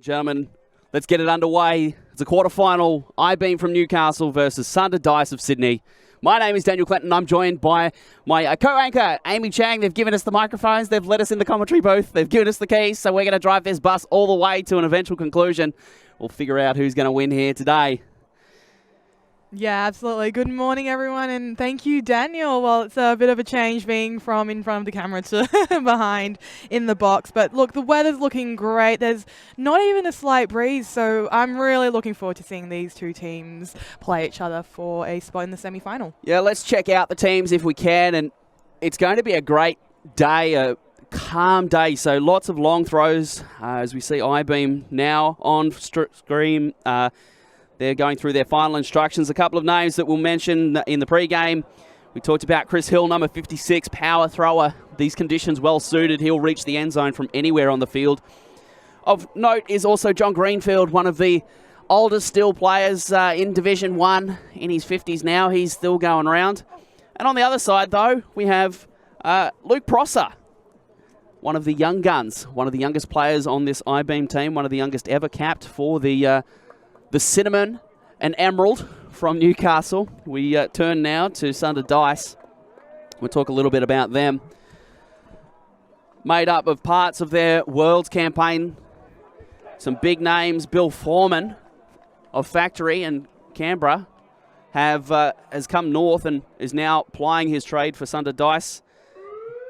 Gentlemen, let's get it underway. It's a quarterfinal. I-Beam from Newcastle versus Sunder Dice of Sydney. My name is Daniel Clinton. I'm joined by my co-anchor, Amy Chang. They've given us the microphones. They've let us in the commentary booth. They've given us the keys, so we're going to drive this bus all the way to an eventual conclusion. We'll figure out who's going to win here today. Yeah, absolutely. Good morning, everyone, and thank you, Daniel. Well, it's a bit of a change being from in front of the camera to behind in the box. But look, the weather's looking great. There's not even a slight breeze, so I'm really looking forward to seeing these two teams play each other for a spot in the semi-final. Yeah, let's check out the teams if we can, and it's going to be a great day, a calm day. So lots of long throws as we see I-Beam now on screen. They're going through their final instructions. A couple of names that we'll mention in the pre-game. We talked about Chris Hill, number 56, power thrower. These conditions well suited. He'll reach the end zone from anywhere on the field. Of note is also John Greenfield, one of the oldest still players in Division 1, in his 50s now. He's still going around. And on the other side, though, we have Luke Prosser, one of the young guns, one of the youngest players on this I-Beam team, one of the youngest ever capped for the Cinnamon and Emerald from Newcastle. We turn now to Sunder Dice. We'll talk a little bit about them. Made up of parts of their Worlds campaign. Some big names. Bill Foreman of Factory and Canberra has come north and is now plying his trade for Sunder Dice.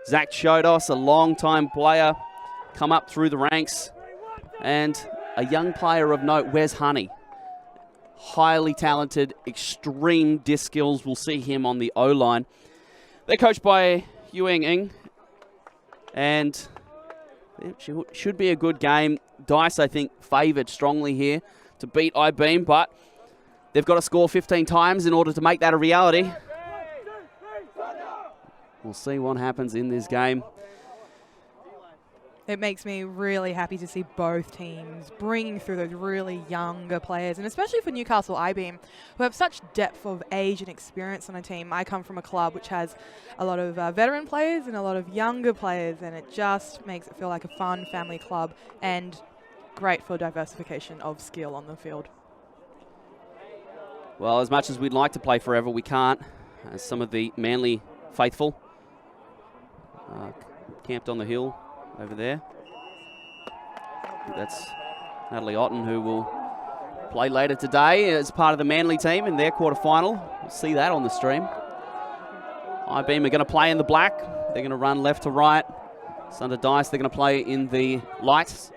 Zach Chodos, a long-time player, come up through the ranks. And a young player of note, Wes Honey. Highly talented, extreme disc skills. We'll see him on the O-line. They're coached by Yueng Ing, and it should be a good game. Dice, I think, favoured strongly here to beat I-Beam, but they've got to score 15 times in order to make that a reality. We'll see what happens in this game. It makes me really happy to see both teams bringing through those really younger players, and especially for Newcastle I-Beam, who have such depth of age and experience on a team. I come from a club which has a lot of veteran players and a lot of younger players, and it just makes it feel like a fun family club and great for diversification of skill on the field. Well, as much as we'd like to play forever, we can't, as some of the Manly faithful camped on the hill over there. That's Natalie Otten, who will play later today as part of the Manly team in their quarterfinal. We'll see that on the stream. I-Beam are going to play in the black. They're going to run left to right. Sunder Dice, they're going to play in the lights.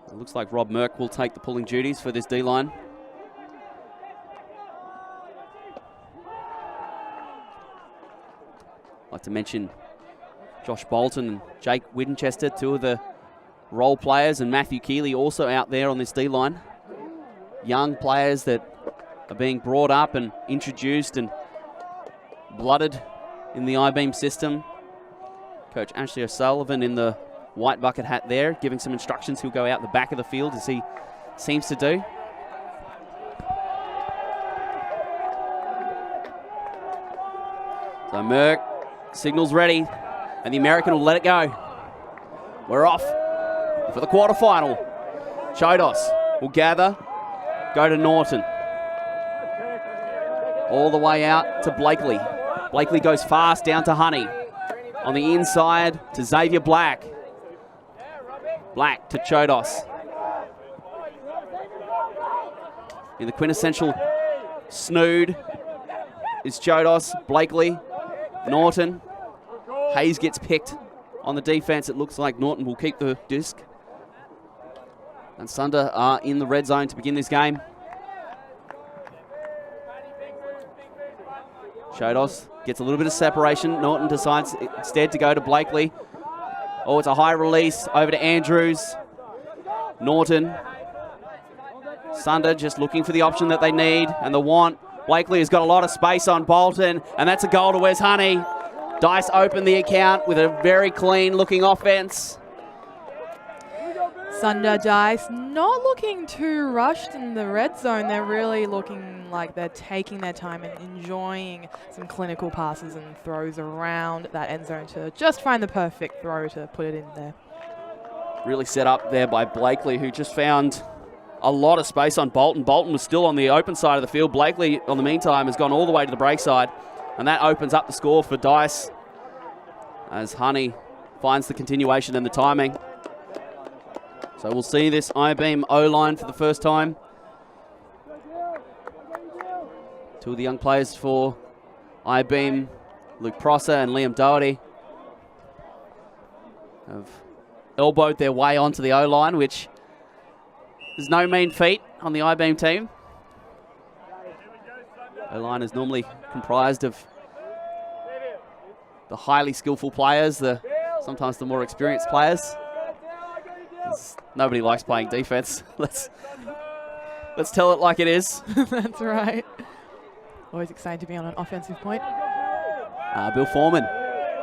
It looks like Rob Merck will take the pulling duties for this D-line. I'd like to mention Josh Bolton and Jake Winchester, two of the role players, and Matthew Keeley also out there on this D-line. Young players that are being brought up and introduced and blooded in the I-Beam system. Coach Ashley O'Sullivan in the white bucket hat there, giving some instructions. He'll go out the back of the field as he seems to do. So Merck, signal's ready, and the American will let it go. We're off for the quarterfinal. Chodos will gather, go to Norton. All the way out to Blakely. Blakely goes fast down to Honey. On the inside to Xavier Black. Black to Chodos. In the quintessential snood is Chodos, Blakely, Norton. Hayes gets picked on the defense. It looks like Norton will keep the disc. And Sunder are in the red zone to begin this game. Chodos gets a little bit of separation. Norton decides instead to go to Blakely. Oh, it's a high release over to Andrews. Norton. Sunder just looking for the option that they need and the want. Blakely has got a lot of space on Bolton, and that's a goal to Wes Honey. Dice opened the account with a very clean-looking offense. Sunder Dice not looking too rushed in the red zone. They're really looking like they're taking their time and enjoying some clinical passes and throws around that end zone to just find the perfect throw to put it in there. Really set up there by Blakely, who just found a lot of space on Bolton. Bolton was still on the open side of the field. Blakely, on the meantime, has gone all the way to the break side, and that opens up the score for Dice as Honey finds the continuation and the timing. So we'll see this I-beam O-line for the first time. Two of the young players for I-beam, Luke Prosser and Liam Doherty, have elbowed their way onto the O-line, which is no mean feat on the I-beam team. O-line is normally comprised of the highly skillful players, sometimes the more experienced players. Nobody likes playing defense. Let's tell it like it is. That's right. Always excited to be on an offensive point. Bill Foreman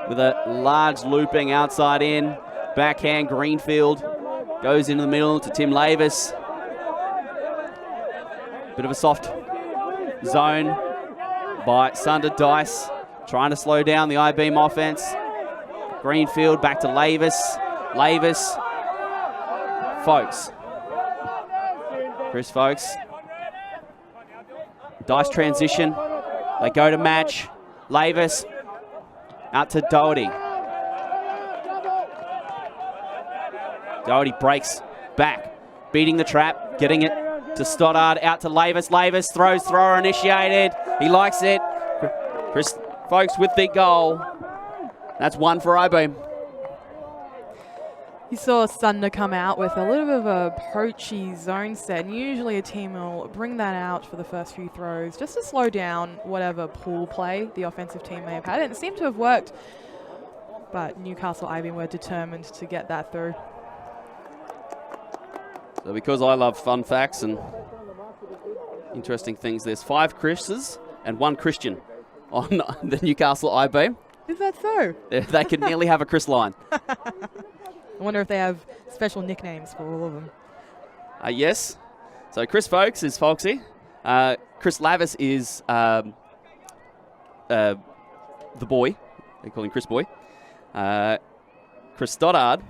with a large looping outside in. Backhand, Greenfield goes into the middle to Tim Lavis. Bit of a soft zone by Sunder Dice, trying to slow down the I-beam offense. Greenfield back to Lavis. Lavis. Folks. Chris Folks. Dice transition. They go to match. Lavis out to Doherty. Doherty breaks back, beating the trap, getting it to Stoddard, out to Lavis. Lavis throws, thrower initiated. He likes it. Chris Folks with the goal. That's one for I-beam. You saw Sunder come out with a little bit of a poachy zone set, and usually a team will bring that out for the first few throws just to slow down whatever pool play the offensive team may have had. And it seemed to have worked, but Newcastle I-beam were determined to get that through. So because I love fun facts and interesting things, there's 5 Chris's and 1 Christian on the Newcastle I-beam. Is that so? They could nearly have a Chris line. I wonder if they have special nicknames for all of them. Yes. So Chris Folks is Folksy. Chris Lavis is the boy. They call him Chris Boy. Chris Stoddard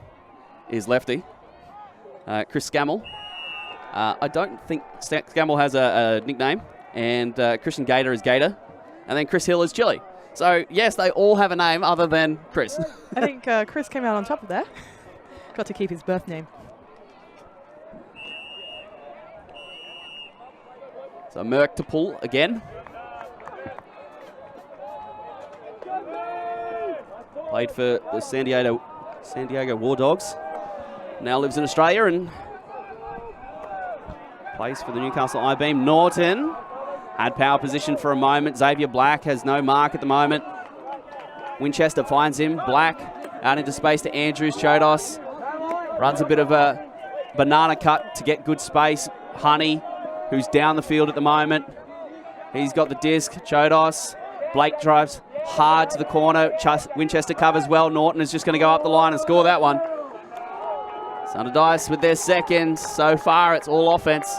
is Lefty. Chris Scammell. I don't think Scammell has a nickname. And Christian Gator is Gator. And then Chris Hill is Chili. So, yes, they all have a name other than Chris. I think Chris came out on top of that. Got to keep his birth name. So Merck to pull again. Played for the San Diego War Dogs. Now lives in Australia and plays for the Newcastle I-beam. Norton had power position for a moment. Xavier Black has no mark at the moment. Winchester finds him. Black out into space to Andrews. Chodos runs a bit of a banana cut to get good space. Honey, who's down the field at the moment. He's got the disc. Chodos. Blake drives hard to the corner. Winchester covers well. Norton is just going to go up the line and score that one. Sunder Dice with their second. So far, it's all offense.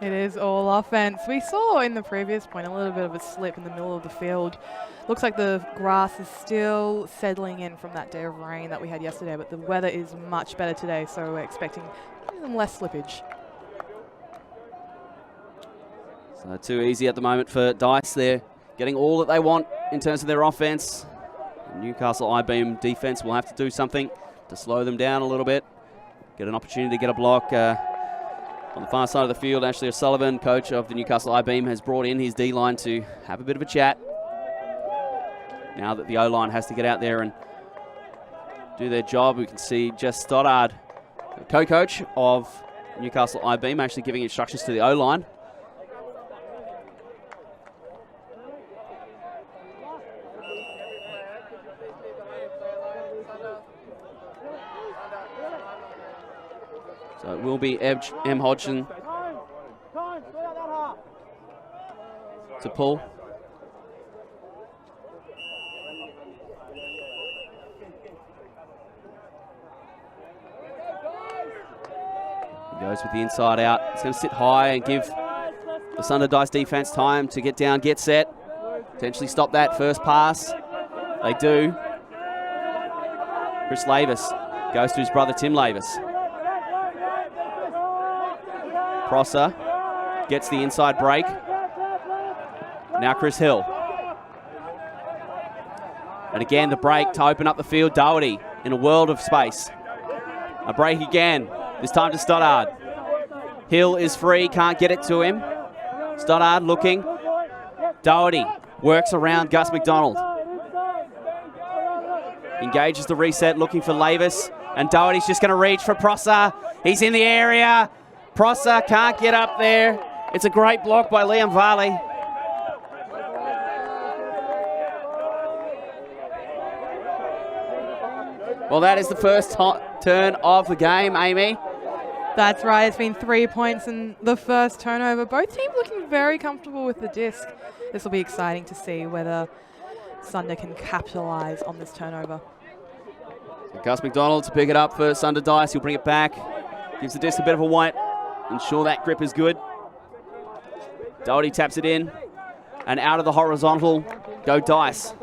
It is all offense. We saw in the previous point a little bit of a slip in the middle of the field. Looks like the grass is still settling in from that day of rain that we had yesterday, but the weather is much better today, so we're expecting less slippage. So too easy at the moment for Dice. They're getting all that they want in terms of their offense. Newcastle I-beam defense will have to do something to slow them down a little bit. Get an opportunity to get a block. On the far side of the field, Ashley O'Sullivan, coach of the Newcastle I-beam, has brought in his D-line to have a bit of a chat. Now that the O-line has to get out there and do their job, we can see Jess Stoddard, the co-coach of Newcastle I-beam, actually giving instructions to the O-line. So it will be M. Hodgson to pull. He goes with the inside out. He's going to sit high and give the Sunder Dice defense time to get down, get set, potentially stop that first pass. They do. Chris Lavis goes to his brother Tim Lavis. Prosser gets the inside break. Now Chris Hill. And again, the break to open up the field. Doherty in a world of space. A break again, this time to Stoddard. Hill is free, can't get it to him. Stoddard looking. Doherty works around Gus McDonald. Engages the reset, looking for Lavis. And Doherty's just going to reach for Prosser. He's in the area. Prosser can't get up there. It's a great block by Liam Varley. Well, that is the first turn of the game, Amy. That's right. It's been 3 points in the first turnover. Both teams looking very comfortable with the disc. This will be exciting to see whether Sunder can capitalise on this turnover. So Gus McDonald to pick it up for Sunder Dice. He'll bring it back. Gives the disc a bit of a wipe. Ensure that grip is good. Doherty taps it in. And out of the horizontal go Dice.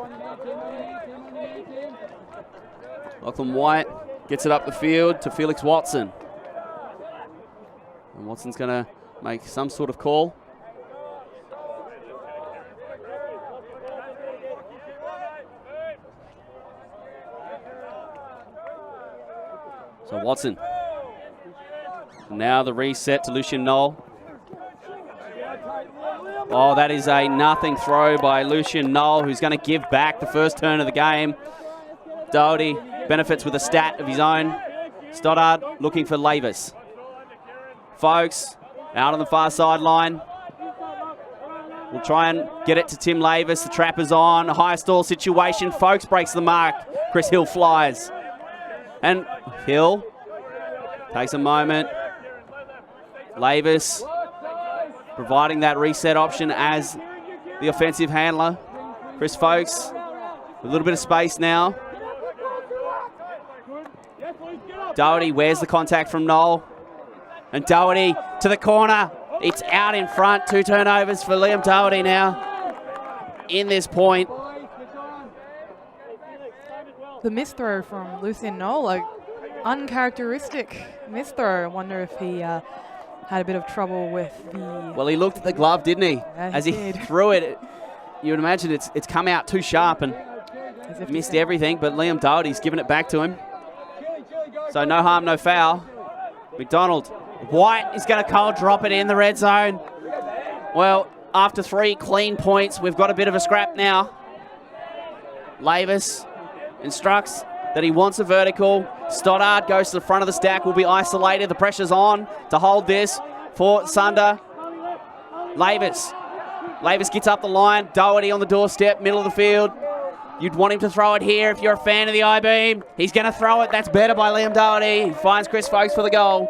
Lachlan White gets it up the field to Felix Watson. And Watson's going to make some sort of call. So Watson. Now the reset to Lucian Knoll. Oh, that is a nothing throw by Lucian Knoll, who's going to give back the first turn of the game. Doherty benefits with a stat of his own. Stoddard looking for Lavis. Folks out on the far sideline. We'll try and get it to Tim Lavis. The trap is on. A high stall situation. Folks breaks the mark. Chris Hill flies. And Hill takes a moment. Lavis providing that reset option as the offensive handler. Chris Folks, a little bit of space now. Doherty wears the contact from Knoll. And Doherty to the corner. It's out in front. 2 turnovers for Liam Doherty now in this point. The misthrow from Lucian Knoll, an uncharacteristic misthrow. I wonder if he had a bit of trouble with the... Well, he looked at the glove, didn't he? Yeah, As he threw it, you would imagine it's come out too sharp and missed everything, but Liam Doherty's given it back to him. So no harm, no foul. McDonald. White is going to cold drop it in the red zone. Well, after 3 clean points, we've got a bit of a scrap now. Lavis instructs that he wants a vertical. Stoddard goes to the front of the stack, will be isolated. The pressure's on to hold this for Sunder. Lavis gets up the line. Doherty on the doorstep, middle of the field. You'd want him to throw it here if you're a fan of the I-beam. He's going to throw it. That's better by Liam Doherty. He finds Chris Folks for the goal.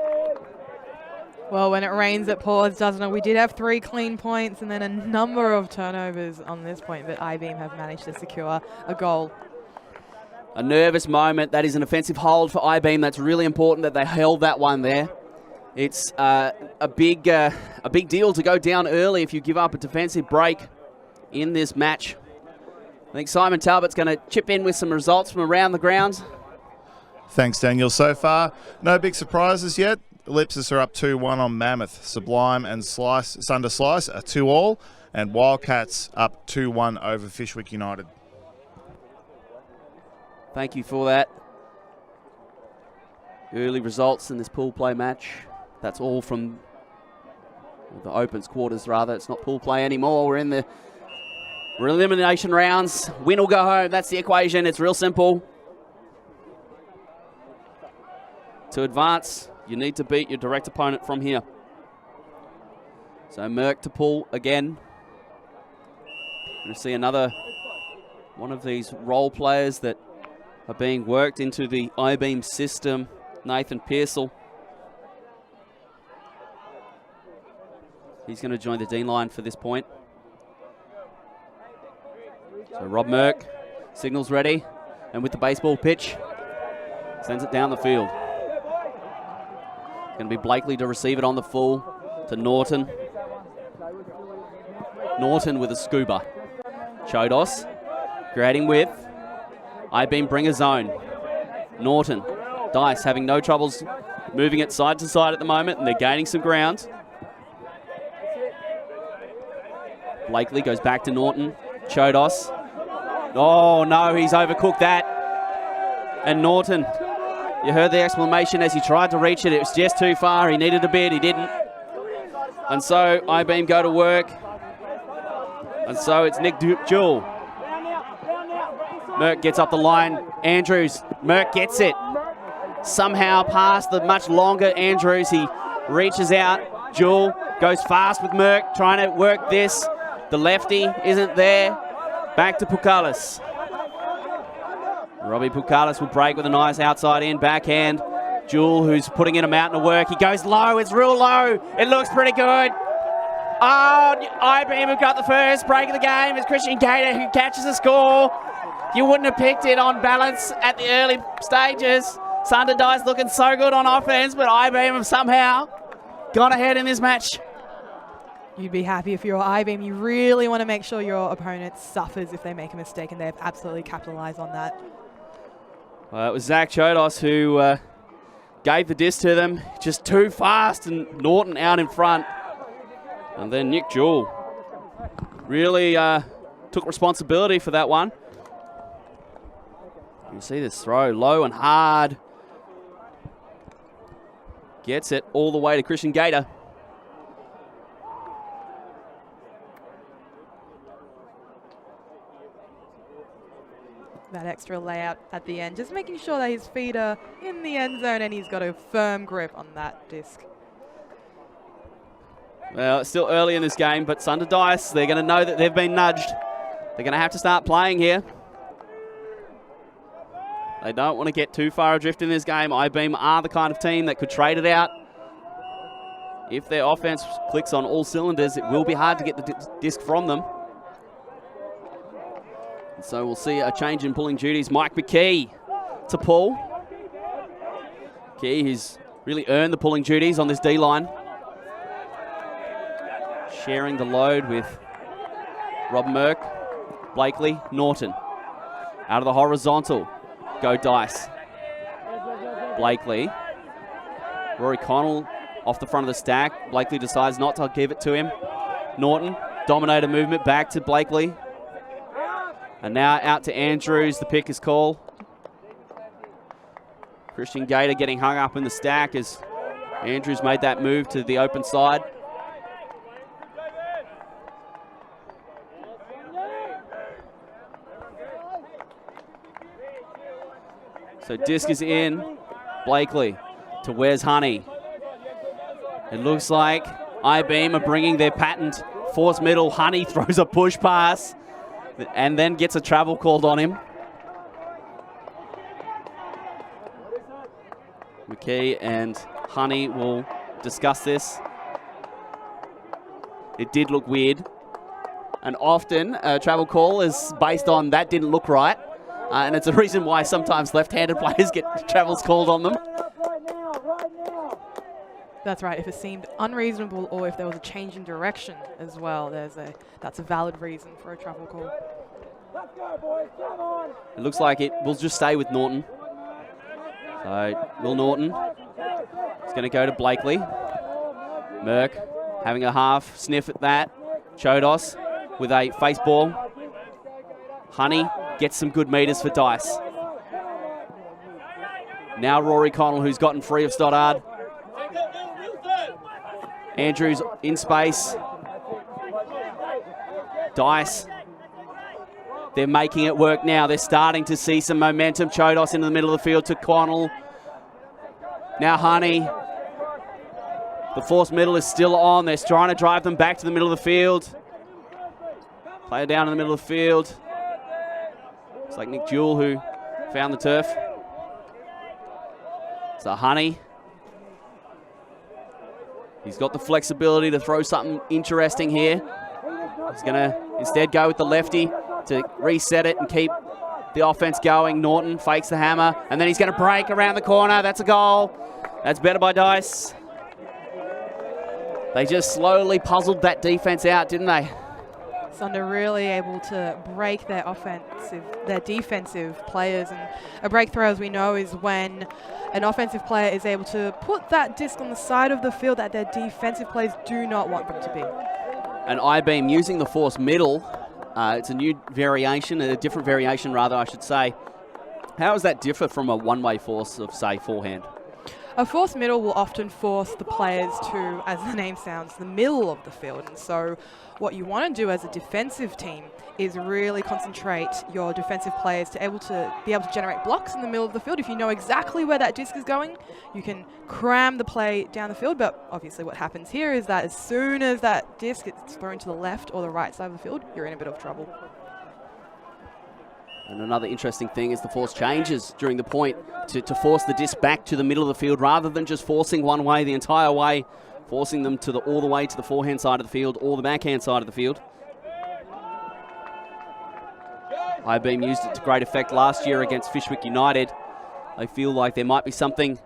Well, when it rains, it pours, doesn't it? We did have 3 clean points and then a number of turnovers on this point, but I-beam have managed to secure a goal. A nervous moment. That is an offensive hold for I-beam. That's really important that they held that one there. It's a big deal to go down early if you give up a defensive break in this match. I think Simon Talbot's going to chip in with some results from around the grounds. Thanks, Daniel. So far, no big surprises yet. Ellipsis are up 2-1 on Mammoth. Sublime and Sunder Slice are 2-2, and Wildcats up 2-1 over Fishwick United. Thank you for that. Early results in this pool play match. That's all from the opens quarters, rather. It's not pool play anymore. We're in the elimination rounds. Win or go home. That's the equation. It's real simple. To advance, you need to beat your direct opponent from here. So Merck to pull again. Going to see another one of these role players that are being worked into the I-beam system. Nathan Pearsall. He's going to join the Dean line for this point. So Rob Merck signals ready, and with the baseball pitch, sends it down the field. Going to be Blakely to receive it on the full to Norton. Norton with a scuba. Chodos creating width. I-beam bring a zone. Norton. Dice having no troubles moving it side to side at the moment, and they're gaining some ground. Blakely goes back to Norton. Chodos. Oh, no, he's overcooked that. And Norton, you heard the exclamation as he tried to reach it. It was just too far. He needed a bit. He didn't. And so I-Beam go to work. And so it's Nick Jewell. Merck gets up the line. Andrews. Merck gets it. Somehow past the much longer Andrews. He reaches out. Jewell goes fast with Merck, trying to work this. The lefty isn't there. Back to Pukalis. Robbie Pukalis will break with a nice outside in backhand. Jewell, who's putting in a mountain of work. He goes low. It's real low. It looks pretty good. Oh, I-Beam have got the first break of the game. It's Christian Gator who catches the score. You wouldn't have picked it on balance at the early stages. Sunder Dice looking so good on offense, but I-Beam have somehow gone ahead in this match. You'd be happy if you're I-Beam. You really want to make sure your opponent suffers if they make a mistake, and they've absolutely capitalized on that. It was Zach Chodos who gave the disc to them. Just too fast, and Norton out in front. And then Nick Jewell really took responsibility for that one. You see this throw, low and hard. Gets it all the way to Christian Gator. That extra layout at the end, just making sure that his feet are in the end zone and he's got a firm grip on that disc. Well, it's still early in this game, but Sunder Dice, they're going to know that they've been nudged. They're going to have to start playing here. They don't want to get too far adrift in this game. I-Beam are the kind of team that could trade it out. If their offense clicks on all cylinders, it will be hard to get the disc from them. And so we'll see a change in pulling duties. Mike McKee to pull. McKee, who's really earned the pulling duties on this D-line. Sharing the load with Rob Merck, Blakely, Norton. Out of the horizontal. Go Dice. Blakely. Rory Connell off the front of the stack. Blakely decides not to give it to him. Norton, dominator movement back to Blakely. And now out to Andrews. The pick is called. Christian Gator getting hung up in the stack as Andrews made that move to the open side. So disc is in. Blakely to where's Honey. It looks like I-Beam are bringing their patent force middle. Honey throws a push pass and then gets a travel called on him. McKee and Honey will discuss this. It did look weird. And often a travel call is based on that didn't look right. And it's a reason why sometimes left-handed players get travels called on them. That's right. If it seemed unreasonable or if there was a change in direction as well, that's a valid reason for a travel call. Let's go, boys. Come on. It looks like it will just stay with Norton. So Will Norton is going to go to Blakely. Merck having a half sniff at that. Chodos with a face ball. Honey gets some good meters for Dice. Now Rory Connell, who's gotten free of Stoddard. Andrews in space. Dice. They're making it work now. They're starting to see some momentum. Chodos into the middle of the field to Connell. Now Honey. The force middle is still on. They're trying to drive them back to the middle of the field. Player down in the middle of the field. It's like Nick Jewell who found the turf. So Honey. He's got the flexibility to throw something interesting here. He's going to instead go with the lefty to reset it and keep the offense going. Norton fakes the hammer, and then he's going to break around the corner. That's a goal. That's better by Dice. They just slowly puzzled that defense out, didn't they? Sunder really able to break their defensive players, and a breakthrough, as we know, is when an offensive player is able to put that disc on the side of the field that their defensive players do not want them to be. And I-beam using the force middle. It's a new variation, a different variation rather, I should say. How does that differ from a one-way force of, say, forehand? A force middle will often force the players to, as the name sounds, the middle of the field. And so what you want to do as a defensive team is really concentrate your defensive players to be able to generate blocks in the middle of the field. If you know exactly where that disc is going, you can cram the play down the field. But obviously what happens here is that as soon as that disc gets thrown to the left or the right side of the field, you're in a bit of trouble. And another interesting thing is the force changes during the point to force the disc back to the middle of the field rather than just forcing one way the entire way, forcing them to all the way to the forehand side of the field or the backhand side of the field. I-beam used it to great effect last year against Fishwick United. I feel like there might be something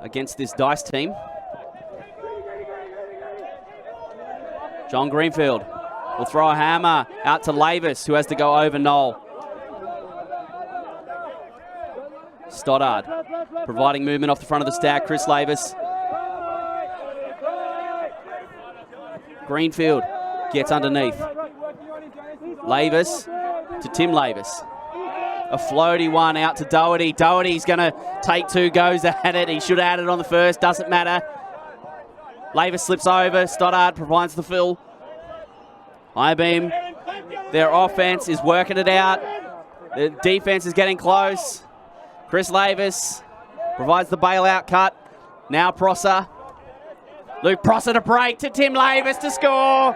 against this Dice team. John Greenfield will throw a hammer out to Lavis, who has to go over Noel. Stoddard providing movement off the front of the stack. Chris Lavis. Greenfield gets underneath. Lavis to Tim Lavis. A floaty one out to Doherty. Doherty's going to take 2 goes at it. He should have had it on the first. Doesn't matter. Lavis slips over. Stoddard provides the fill. I-beam. Their offense is working it out. The defense is getting close. Chris Lavis provides the bailout cut. Now Prosser. Luke Prosser to break to Tim Lavis to score.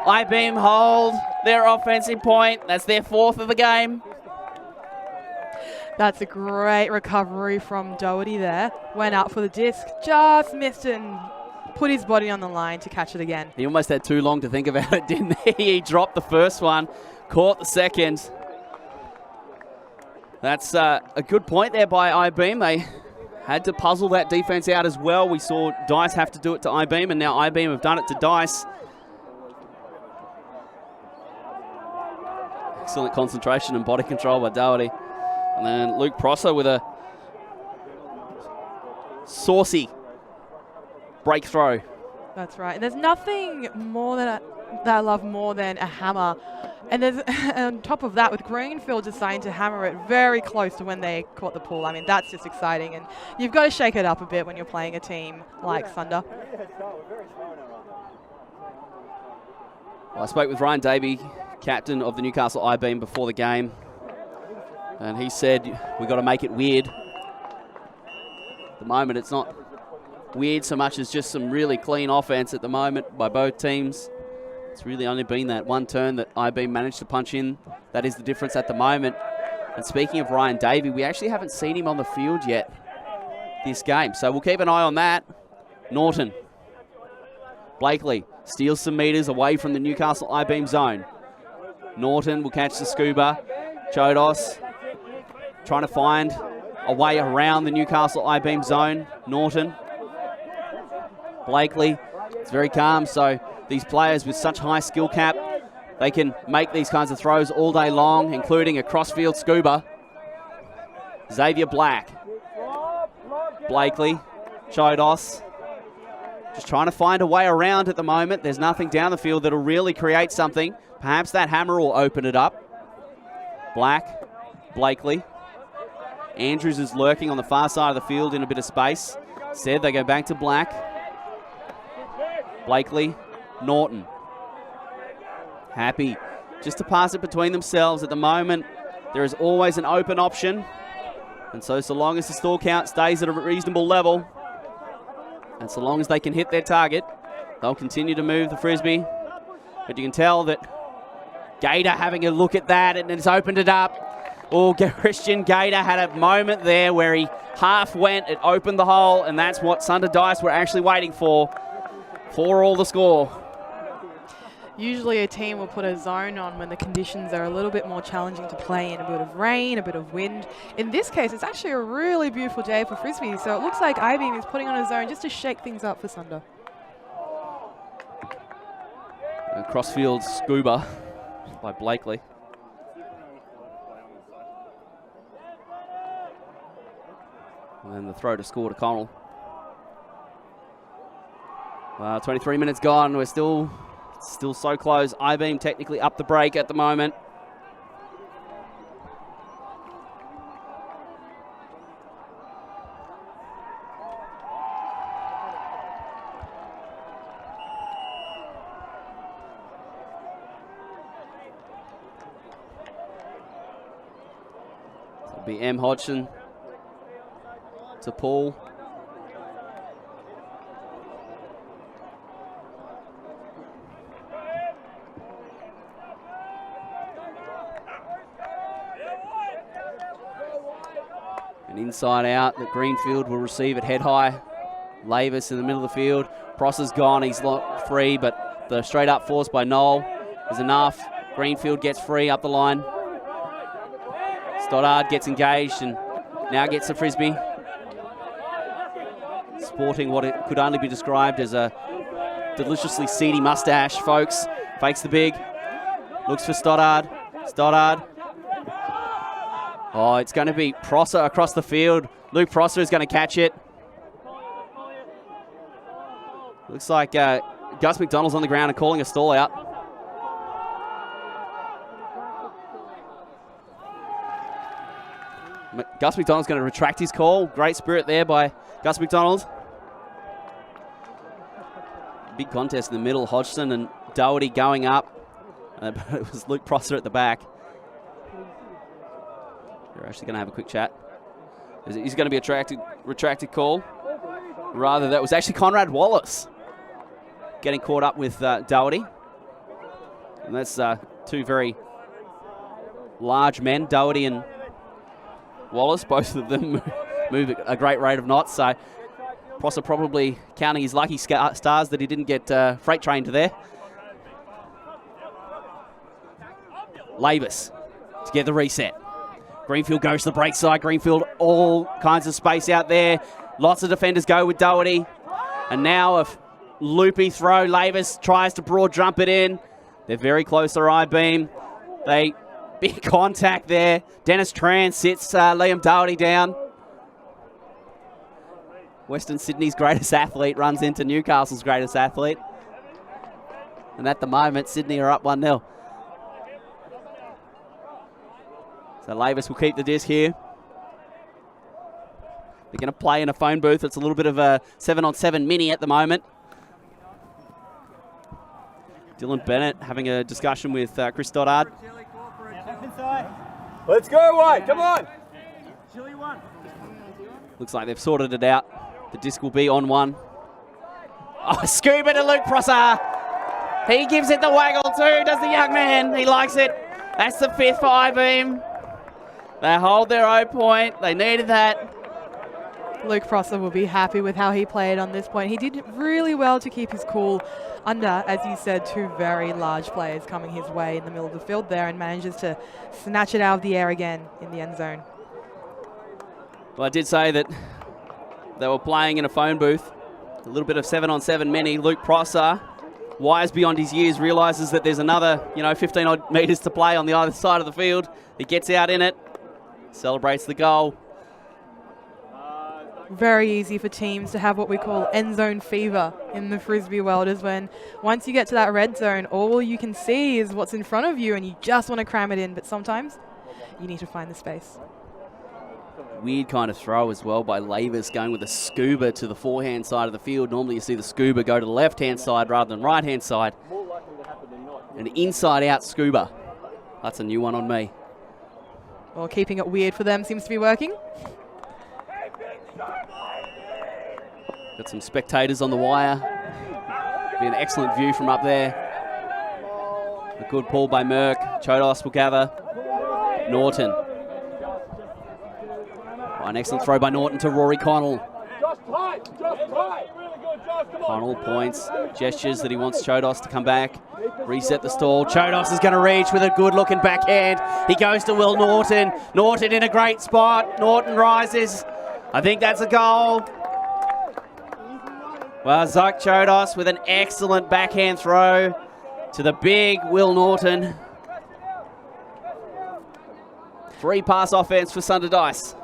I-beam hold their offensive point. That's their 4th of the game. That's a great recovery from Doherty there. Went out for the disc, just missed it and put his body on the line to catch it again. He almost had too long to think about it, didn't he? He dropped the first one, caught the second. That's a good point there by I-beam. They had to puzzle that defense out as well. We saw Dice have to do it to I-beam, and now I-beam have done it to Dice. Excellent concentration and body control by Doherty. And then Luke Prosser with a saucy breakthrow. That's right. And there's nothing more that I love more than a hammer. And there's on top of that, with Greenfield deciding to hammer it very close to when they caught the pull. I mean, that's just exciting. And you've got to shake it up a bit when you're playing a team like Sunder. Well, I spoke with Ryan Davey, captain of the Newcastle I-beam, before the game. And he said, we've got to make it weird. At the moment, it's not weird so much as just some really clean offense at the moment by both teams. It's really only been that one turn that I-beam managed to punch in. That is the difference at the moment. And speaking of Ryan Davey, we actually haven't seen him on the field yet this game. So we'll keep an eye on that. Norton. Blakely steals some meters away from the Newcastle I-beam zone. Norton will catch the scuba. Chodos trying to find a way around the Newcastle I-beam zone. Norton. Blakely. It's very calm, so these players with such high skill cap, they can make these kinds of throws all day long, including a crossfield scuba. Xavier Black. Blakely. Chodos. Just trying to find a way around at the moment. There's nothing down the field that'll really create something. Perhaps that hammer will open it up. Black. Blakely. Andrews is lurking on the far side of the field in a bit of space. Said they go back to Black. Blakely. Norton. Happy just to pass it between themselves. At the moment, there is always an open option. And so long as the stall count stays at a reasonable level, and so long as they can hit their target, they'll continue to move the frisbee. But you can tell that Gator having a look at that, and it's opened it up. Oh, Christian Gator had a moment there where he half went, it opened the hole, and that's what Sunder Dice were actually waiting for all the score. Usually a team will put a zone on when the conditions are a little bit more challenging to play in, a bit of rain, a bit of wind. In this case, it's actually a really beautiful day for frisbee, so it looks like I-beam is putting on a zone just to shake things up for Sunder. A crossfield scuba by Blakely. And then the throw to score to Connell. 23 minutes gone. We're still Still so close. I-beam technically up the break at the moment. So it'll be M. Hodgson to Paul. And inside out, that Greenfield will receive it head high. Lavis in the middle of the field. Prosser's gone, he's free, but the straight up force by Noel is enough. Greenfield gets free up the line. Stoddard gets engaged and now gets the frisbee. Sporting what it could only be described as a deliciously seedy mustache, folks. Fakes the big. Looks for Stoddard. Stoddard. Oh, it's going to be Prosser across the field. Luke Prosser is going to catch it. Looks like Gus McDonald's on the ground and calling a stall out. Gus McDonald's going to retract his call. Great spirit there by Gus McDonald. Big contest in the middle. Hodgson and Doherty going up. It was Luke Prosser at the back. They're actually going to have a quick chat. He's going to be a retracted call. Rather, that was actually Conrad Wallace getting caught up with Doherty. And that's two very large men, Doherty and Wallace. Both of them move at a great rate of knots. So Prosser probably counting his lucky stars that he didn't get freight trained to there. Lavis to get the reset. Greenfield goes to the break side. Greenfield, all kinds of space out there. Lots of defenders go with Doherty. And now a loopy throw. Lavis tries to broad jump it in. They're very close to I-beam. Big contact there. Dennis Tran sits Liam Doherty down. Western Sydney's greatest athlete runs into Newcastle's greatest athlete. And at the moment, Sydney are up 1-0. So Lavis will keep the disc here. They're going to play in a phone booth. It's a little bit of a 7-on-7 mini at the moment. Dylan Bennett having a discussion with Chris Stoddard. Let's go, White. Come on. Looks like they've sorted it out. The disc will be on one. Oh, scuba to Luke Prosser. He gives it the waggle too, does the young man. He likes it. That's the fifth for I-beam. They hold their own point. They needed that. Luke Prosser will be happy with how he played on this point. He did really well to keep his cool under, as you said, two very large players coming his way in the middle of the field there, and manages to snatch it out of the air again in the end zone. Well, I did say that they were playing in a phone booth. A little bit of 7-on-7 mini. Luke Prosser, wise beyond his years, realises that there's another 15 odd metres to play on the other side of the field. He gets out in it. Celebrates the goal. Very easy for teams to have what we call end zone fever in the Frisbee world, is when once you get to that red zone, all you can see is what's in front of you and you just want to cram it in, but sometimes you need to find the space. Weird kind of throw as well by Lavis, going with a scuba to the forehand side of the field. Normally you see the scuba go to the left-hand side rather than right-hand side. An inside-out scuba. That's a new one on me. Well, keeping it weird for them seems to be working. Got some spectators on the wire. Be an excellent view from up there. A good pull by Merck. Chodos will gather. Norton. Oh, an excellent throw by Norton to Rory Connell. Connell points, gestures that he wants Chodos to come back. Reset the stall. Chodos is going to reach with a good looking backhand. He goes to Will Norton. Norton in a great spot. Norton rises. I think that's a goal. Well, Zoke Chodos with an excellent backhand throw to the big Will Norton. 3-pass offense for Sunder Dice.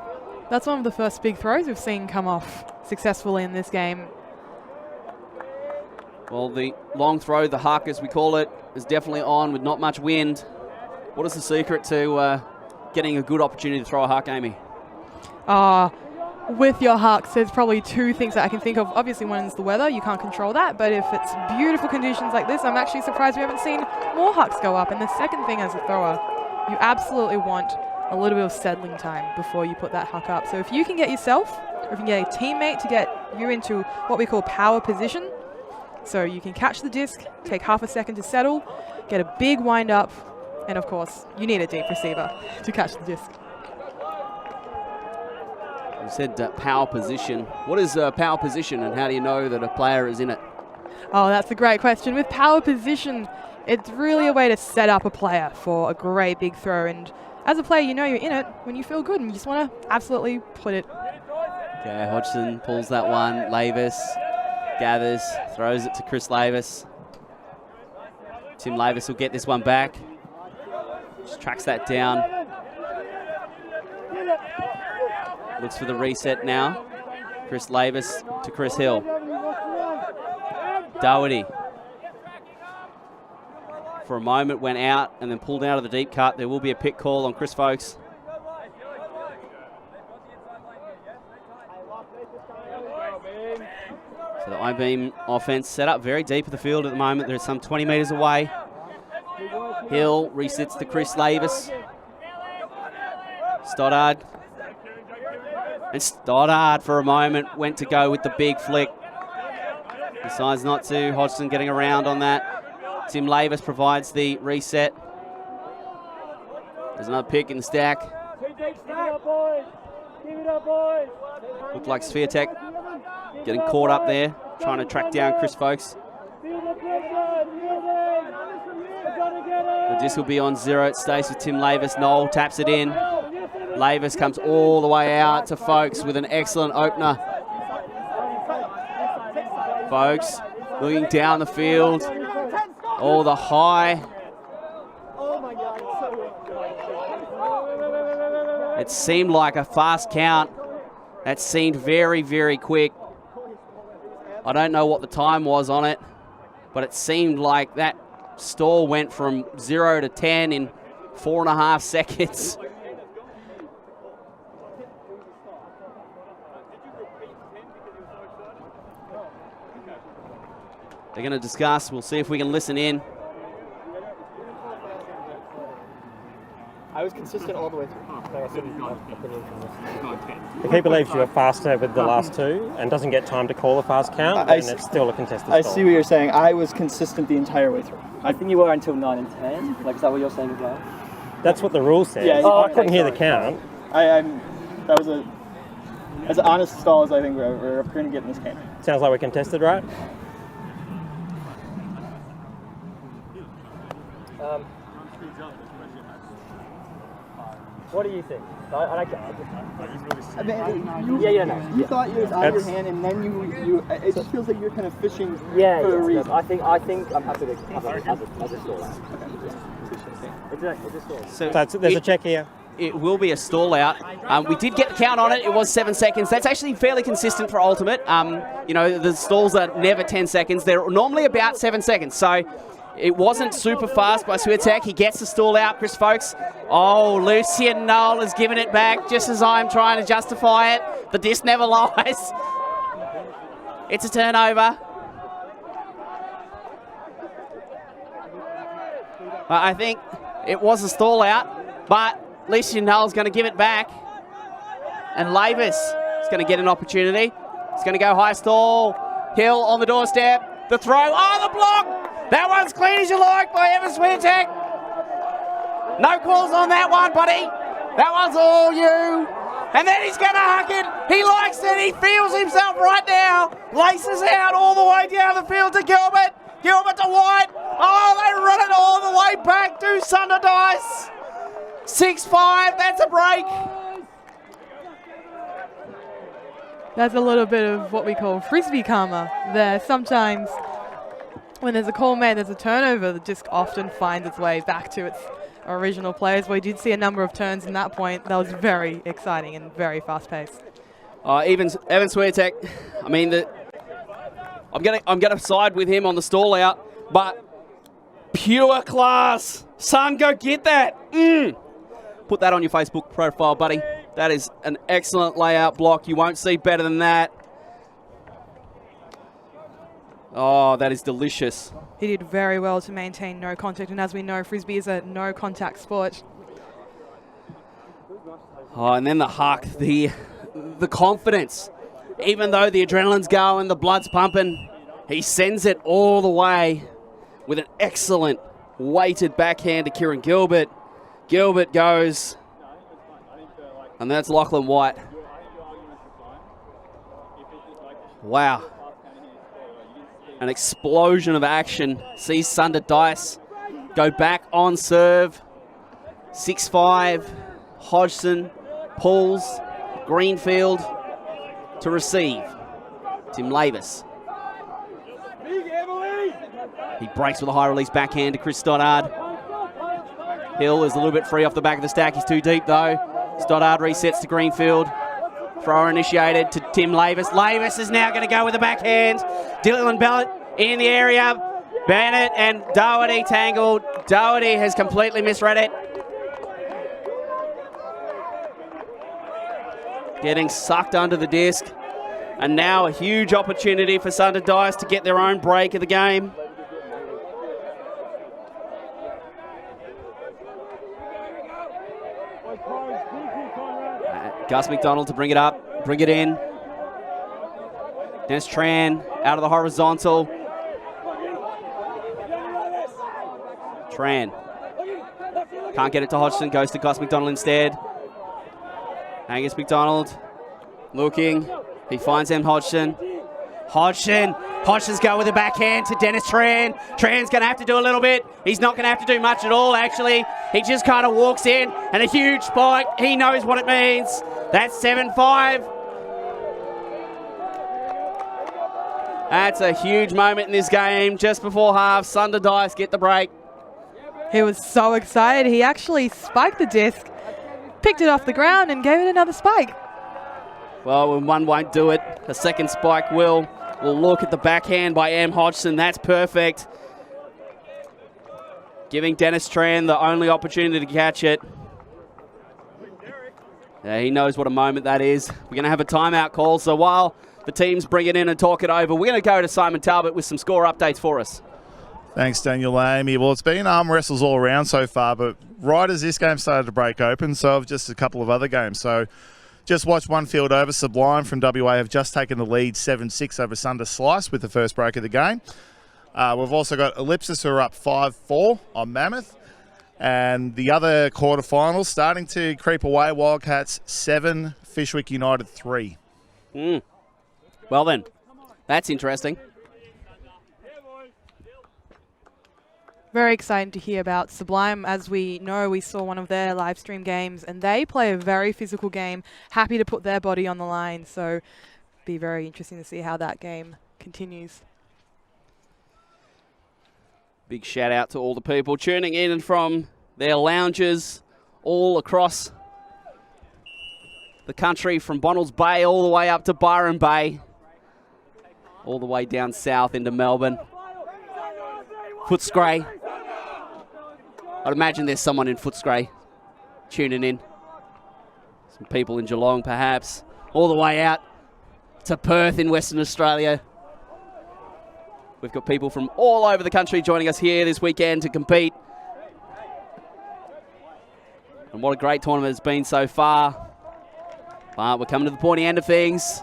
That's one of the first big throws we've seen come off successfully in this game. Well, the long throw, the huck as we call it, is definitely on with not much wind. What is the secret to getting a good opportunity to throw a huck, Amy? With your hucks, there's probably two things that I can think of. Obviously, one is the weather. You can't control that. But if it's beautiful conditions like this, I'm actually surprised we haven't seen more hucks go up. And the second thing as a thrower, you absolutely want a little bit of settling time before you put that huck up. So if you can get yourself, or if you can get a teammate to get you into what we call power position, so you can catch the disc, take half a second to settle, get a big wind up, and of course, you need a deep receiver to catch the disc. You said power position. What is power position, and how do you know that a player is in it? Oh, that's a great question. With power position, it's really a way to set up a player for a great big throw. And as a player, you know you're in it when you feel good and you just want to absolutely put it. Okay, Hodgson pulls that one. Lavis gathers, throws it to Chris Lavis. Tim Lavis will get this one back. Just tracks that down. Looks for the reset now. Chris Lavis to Chris Hill. Doherty. For a moment went out and then pulled out of the deep cut. There will be a pick call on Chris Folks. So the I-beam offense set up very deep of the field at the moment. They're some 20 metres away. Hill resets to Chris Lavis. Stoddard. And Stoddard for a moment went to go with the big flick. Decides not to. Hodgson getting around on that. Tim Lavis provides the reset. There's another pick in the stack. Looked like Sviatek getting caught up there, trying to track down Chris Folks. The disc will be on zero. It stays with Tim Lavis. Noel taps it in. Lavis comes all the way out to Folks with an excellent opener. Folks looking down the field. Oh, the high. It seemed like a fast count. That seemed very, very quick. I don't know what the time was on it, but it seemed like that stall went from 0 to 10 in 4.5 seconds. They're going to discuss. We'll see if we can listen in. I was consistent all the way through. If he believes you are faster with the last two and doesn't get time to call a fast count, then it's still a contested I stall. see what you're saying. I was consistent the entire way through. I think you were until 9 and 10. Like, is that what you're saying as well? That's what the rule says. Yeah, I couldn't hear the count. That was as honest a stall as I think we're going to get in this game. Sounds like we're contested, right? What do you think? You thought it was out of your hand, and then it just feels like you're kind of fishing for a reason. I think I'm happy to have it as a stall out. It's a stall. So there's a check here. It will be a stall out. We did get the count on it. It was 7 seconds. That's actually fairly consistent for Ultimate. You know, the stalls are never 10 seconds. They're normally about 7 seconds. So it wasn't super fast by Swiatek. He gets the stall out, Chris Folks. Oh, Lucian Noel has given it back just as I'm trying to justify it. The disc never lies. It's a turnover. I think it was a stall out, but Lucian Noel's going to give it back. And Lavis is going to get an opportunity. It's going to go high stall. Hill on the doorstep. The throw. Oh, the block! That one's clean as you like by Evan Swiatek. No calls on that one, buddy. That one's all you. And then he's going to huck it. He likes it. He feels himself right now. Laces out all the way down the field to Gilbert. Gilbert to White. Oh, they run it all the way back to Sunder Dice. 6-5. That's a break. That's a little bit of what we call frisbee karma there. Sometimes when there's a call made, there's a turnover, the disc often finds its way back to its original players. We did see a number of turns in that point. That was very exciting and very fast-paced. Evan Swiatek, I mean, I'm gonna side with him on the stall out, but pure class. Son, go get that. Put that on your Facebook profile, buddy. That is an excellent layout block. You won't see better than that. Oh, that is delicious. He did very well to maintain no contact, and as we know, Frisbee is a no contact sport. Oh, and then the huck, the confidence. Even though the adrenaline's going, the blood's pumping, he sends it all the way with an excellent weighted backhand to Kieran Gilbert. Gilbert goes, and that's Lachlan White. Wow. An explosion of action. Sees Sunder Dice go back on serve. 6-5. Hodgson pulls. Greenfield to receive. Tim Lavis. He breaks with a high release backhand to Chris Stoddard. Hill is a little bit free off the back of the stack. He's too deep though. Stoddard resets to Greenfield. Thrower initiated to Tim Lavis. Lavis is now going to go with the backhand. Dylan Ballett in the area. Bennett and Doherty tangled. Doherty has completely misread it. Getting sucked under the disc. And now a huge opportunity for Sunder Dice to get their own break of the game. Gus McDonald to bring it up, bring it in. Dennis Tran out of the horizontal. Tran can't get it to Hodgson, goes to Gus McDonald instead. Angus McDonald looking, he finds him Hodgson. Hodgson's going with a backhand to Dennis Tran. Tran's going to have to do a little bit. He's not going to have to do much at all, actually. He just kind of walks in, and a huge spike. He knows what it means. That's 7-5. That's a huge moment in this game. Just before half, Sunder Dice get the break. He was so excited. He actually spiked the disc, picked it off the ground, and gave it another spike. Well, when one won't do it, a second spike will. We'll look at the backhand by M. Hodgson. That's perfect. Giving Dennis Tran the only opportunity to catch it. Yeah, he knows what a moment that is. We're going to have a timeout call, so while the teams bring it in and talk it over, we're going to go to Simon Talbot with some score updates for us. Thanks, Daniel Amy. Well, it's been arm wrestles all around so far, but right as this game started to break open, so have just a couple of other games. So just watch one field over. Sublime from WA have just taken the lead 7-6 over Sunder Slice with the first break of the game. We've also got Ellipsis who are up 5-4 on Mammoth. And the other quarterfinals starting to creep away. Wildcats 7, Fishwick United 3. Well then, that's interesting. Very exciting to hear about Sublime. As we know, we saw one of their live stream games, and they play a very physical game, happy to put their body on the line. So be very interesting to see how that game continues. Big shout out to all the people tuning in from their lounges all across the country, from Bonnells Bay all the way up to Byron Bay, all the way down south into Melbourne. Footscray. I'd imagine there's someone in Footscray tuning in. Some people in Geelong perhaps. All the way out to Perth in Western Australia. We've got people from all over the country joining us here this weekend to compete. And what a great tournament it's been so far. But we're coming to the pointy end of things.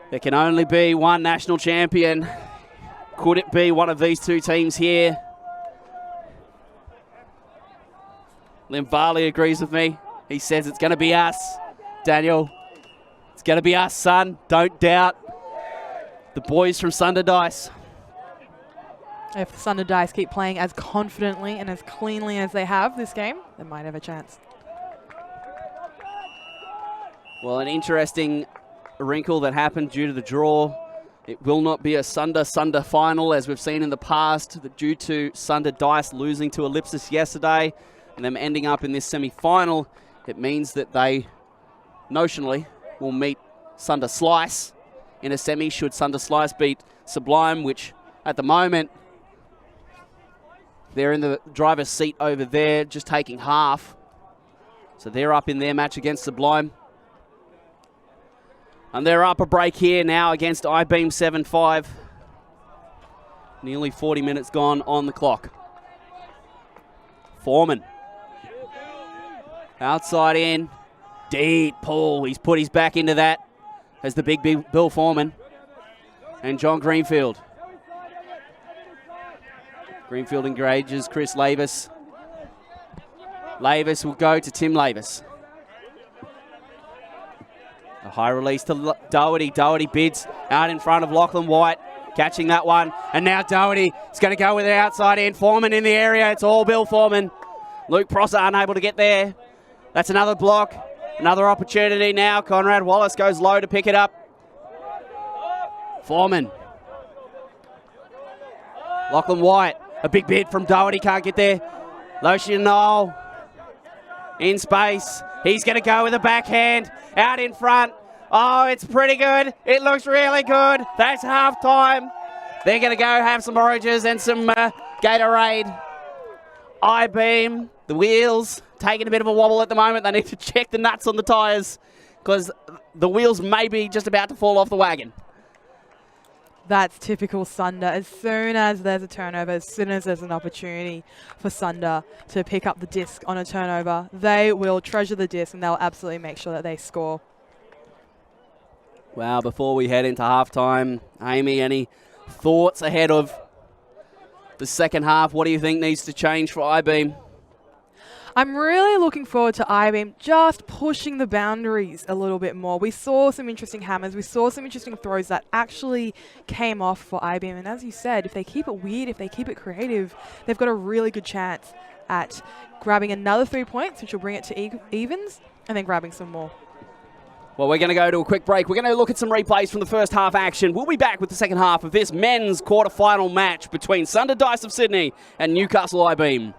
There can only be one national champion. Could it be one of these two teams here? Lim Varley agrees with me. He says it's going to be us. Daniel, it's going to be us, son. Don't doubt. The boys from Sunder Dice. If Sunder Dice keep playing as confidently and as cleanly as they have this game, they might have a chance. Well, an interesting wrinkle that happened due to the draw. It will not be a Sunder final as we've seen in the past, due to Sunder Dice losing to Ellipsis yesterday and them ending up in this semi-final. It means that they notionally will meet Sunder Slice in a semi should Sunder Slice beat Sublime, which at the moment they're in the driver's seat over there, just taking half. So they're up in their match against Sublime. And they're up a break here now against I-Beam 7-5. Nearly 40 minutes gone on the clock. Foreman. Outside in. Deep pull. He's put his back into that as the big Bill Foreman. And John Greenfield. Greenfield engages Chris Lavis. Lavis will go to Tim Lavis. A high release to Doherty. Doherty bids out in front of Lachlan White. Catching that one. And now Doherty is going to go with the outside in. Foreman in the area. It's all Bill Foreman. Luke Prosser unable to get there. That's another block. Another opportunity now. Conrad Wallace goes low to pick it up. Foreman. Lachlan White. A big bid from Doherty. Can't get there. Lotion Knoll. In space. He's going to go with a backhand. Out in front. Oh, it's pretty good. It looks really good. That's halftime. They're going to go have some oranges and some Gatorade. I-Beam, the wheels, taking a bit of a wobble at the moment. They need to check the nuts on the tyres because the wheels may be just about to fall off the wagon. That's typical Sunder. As soon as there's a turnover, as soon as there's an opportunity for Sunder to pick up the disc on a turnover, they will treasure the disc and they'll absolutely make sure that they score. Wow, before we head into halftime, Amy, any thoughts ahead of the second half? What do you think needs to change for I-Beam? I'm really looking forward to I-Beam just pushing the boundaries a little bit more. We saw some interesting hammers. We saw some interesting throws that actually came off for I-Beam. And as you said, if they keep it weird, if they keep it creative, they've got a really good chance at grabbing another 3 points, which will bring it to evens, and then grabbing some more. Well, we're going to go to a quick break. We're going to look at some replays from the first half action. We'll be back with the second half of this men's quarterfinal match between Sunder Dice of Sydney and Newcastle I-Beam.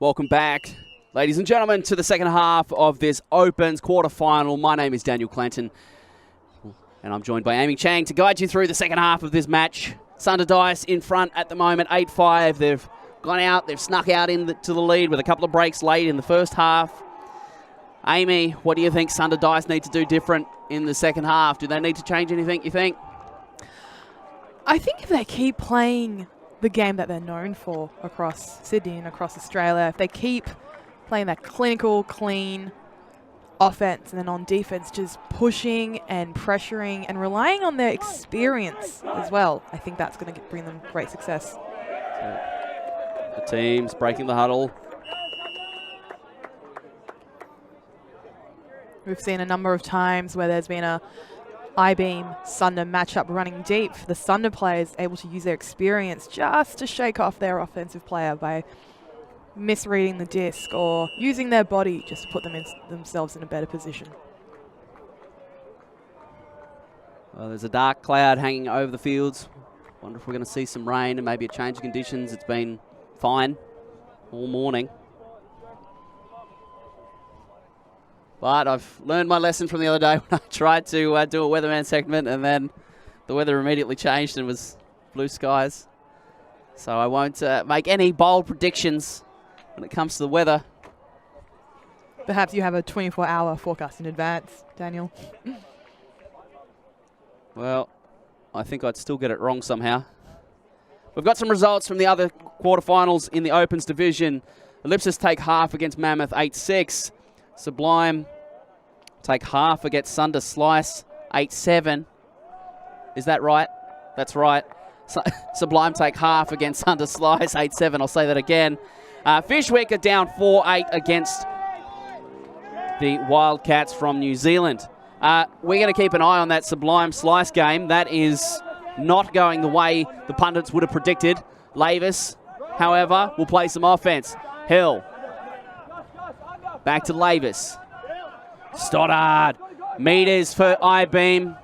Welcome back, ladies and gentlemen, to the second half of this Opens quarterfinal. My name is Daniel Clanton, and I'm joined by Amy Chang to guide you through the second half of this match. Sunder Dice in front at the moment, 8-5. They've gone out, they've snuck out to the lead with a couple of breaks late in the first half. Amy, what do you think Sunder Dice need to do different in the second half? Do they need to change anything, you think? I think if they keep playing the game that they're known for across Sydney and across Australia, if they keep playing that clinical, clean offense, and then on defense just pushing and pressuring and relying on their experience as well, I think that's going to bring them great success. The team's breaking the huddle. We've seen a number of times where there's been a I-beam Sunder matchup running deep. The Sunder players able to use their experience just to shake off their offensive player by misreading the disc or using their body just to put themselves in a better position. Well, there's a dark cloud hanging over the fields. Wonder if we're going to see some rain and maybe a change of conditions. It's been fine all morning. But I've learned my lesson from the other day when I tried to do a weatherman segment, and then the weather immediately changed and was blue skies. So I won't make any bold predictions when it comes to the weather. Perhaps you have a 24-hour forecast in advance, Daniel. Well, I think I'd still get it wrong somehow. We've got some results from the other quarterfinals in the Opens division. Ellipsis take half against Mammoth, 8-6. Sublime take half against Sunder Slice, 8-7. Is that right? That's right. Sublime take half against Sunder Slice, 8-7. I'll say that again. Fishwick are down 4-8 against the Wildcats from New Zealand. We're going to keep an eye on that Sublime Slice game. That is not going the way the pundits would have predicted. Lavis, however, will play some offense. Hill. Back to Lavis. Stoddard. Meters for I-beam.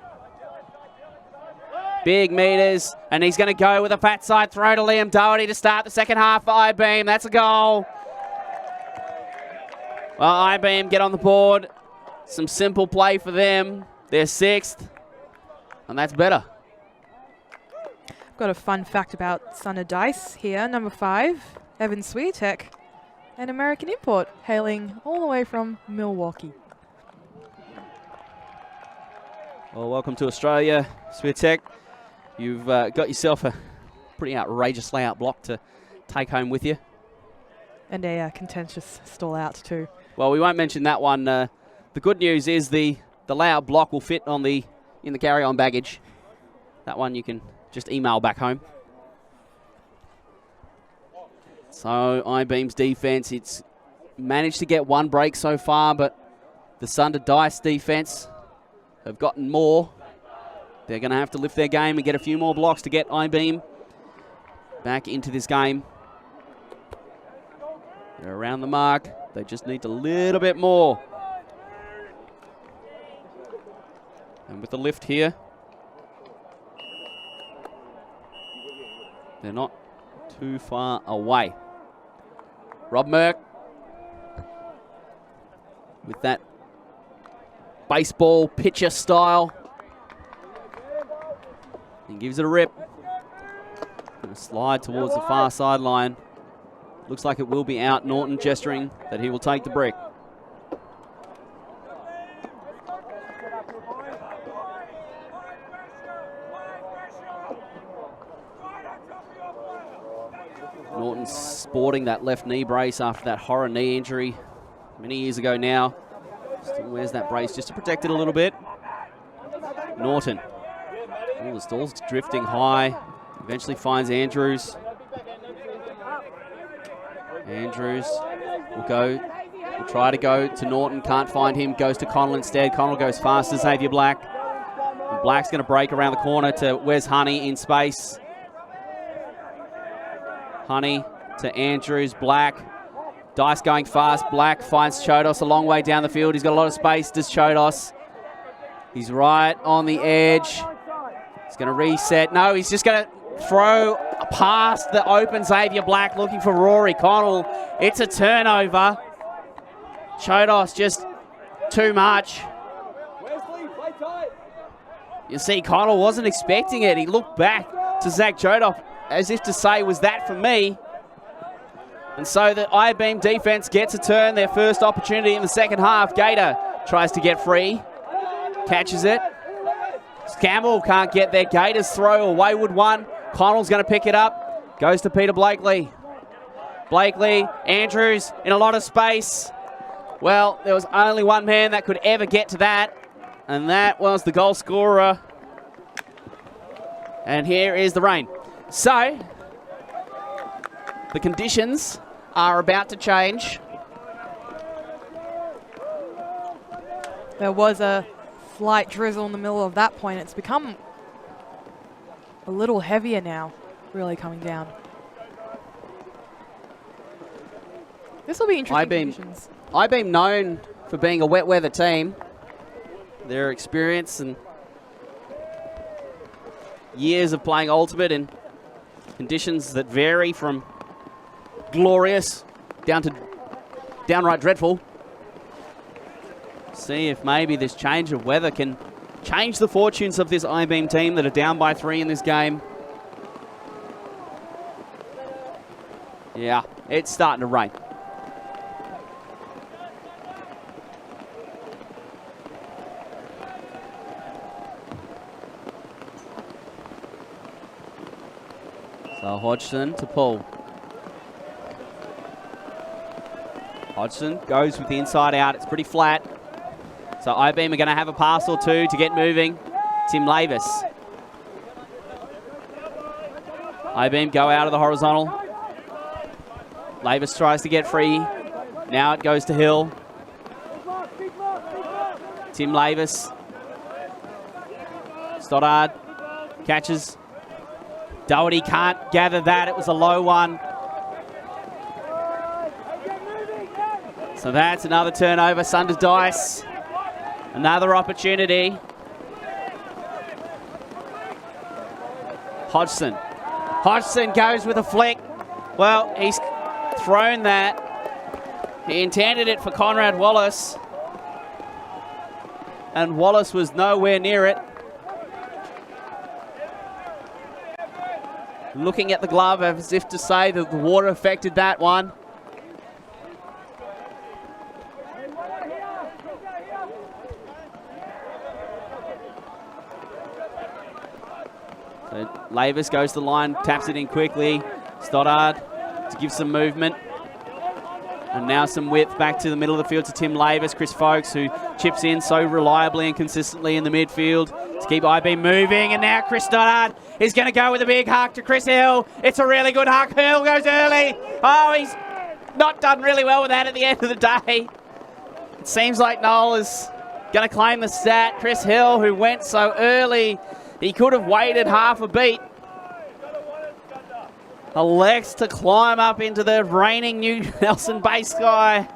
Big meters. And he's going to go with a fat side throw to Liam Doherty to start the second half for I-beam. That's a goal. Well, I-beam get on the board. Some simple play for them. They're sixth. And that's better. I've got a fun fact about Sunder Dice here. Number 5, Evan Swiatek. An American import, hailing all the way from Milwaukee. Well, welcome to Australia, Swiatek. You've got yourself a pretty outrageous layout block to take home with you. And a contentious stall out too. Well, we won't mention that one. The good news is the layout block will fit in the carry-on baggage. That one you can just email back home. So I-beam's defense, it's managed to get one break so far, but the Sunder Dice defense have gotten more. They're going to have to lift their game and get a few more blocks to get I-beam back into this game. They're around the mark. They just need a little bit more. And with the lift here, they're not too far away. Rob Merck with that baseball pitcher style. He gives it a rip. Gonna slide towards the far sideline. Looks like it will be out. Norton gesturing that he will take the brick. Norton's sporting that left knee brace after that horror knee injury many years ago now. Still wears that brace just to protect it a little bit. Norton. Oh, the stall's drifting high. Eventually finds Andrews. Andrews will try to go to Norton. Can't find him. Goes to Connell instead. Connell goes fast to Xavier Black. And Black's going to break around the corner to Wes Honey in space. Honey to Andrews. Black. Dice going fast. Black finds Chodos a long way down the field. He's got a lot of space. Does Chodos. He's right on the edge. He's going to reset. No, he's just going to throw past the open Xavier Black looking for Rory Connell. It's a turnover. Chodos just too much. You see, Connell wasn't expecting it. He looked back to Zach Chodos as if to say, was that for me? And so the I-beam defense gets a turn, their first opportunity in the second half. Gator tries to get free, catches it. Campbell can't get there. Gators throw a wayward one. Connell's going to pick it up. Goes to Peter Blakely. Blakely, Andrews in a lot of space. Well, there was only one man that could ever get to that, and that was the goal scorer. And here is the rain. So, the conditions are about to change. There was a slight drizzle in the middle of that point. It's become a little heavier now, really coming down. This will be interesting conditions. I-beam known for being a wet weather team. Their experience and years of playing Ultimate in conditions that vary from glorious down to downright dreadful. See if maybe this change of weather can change the fortunes of this I-beam team that are down by 3 in this game. Yeah, it's starting to rain. So Hodgson to pull. Hodgson goes with the inside out. It's pretty flat. So I-beam are going to have a pass or two to get moving. Tim Lavis. I-beam go out of the horizontal. Lavis tries to get free. Now it goes to Hill. Tim Lavis. Stoddard catches. Doherty can't gather that. It was a low one. So that's another turnover. Sunder Dice. Another opportunity. Hodgson. Hodgson goes with a flick. Well, he's thrown that. He intended it for Conrad Wallace. And Wallace was nowhere near it. Looking at the glove as if to say that the water affected that one. So Lavis goes to the line, taps it in quickly. Stoddard to give some movement. And now some width back to the middle of the field to Tim Lavis. Chris Folkes, who chips in so reliably and consistently in the midfield to keep I-beam moving. And now Chris Stoddard is going to go with a big huck to Chris Hill. It's a really good huck. Hill goes early. Oh, he's not done really well with that at the end of the day. It seems like Noel is going to claim the stat. Chris Hill, who went so early, he could have waited half a beat. Elects to climb up into the reigning New Nelson base sky.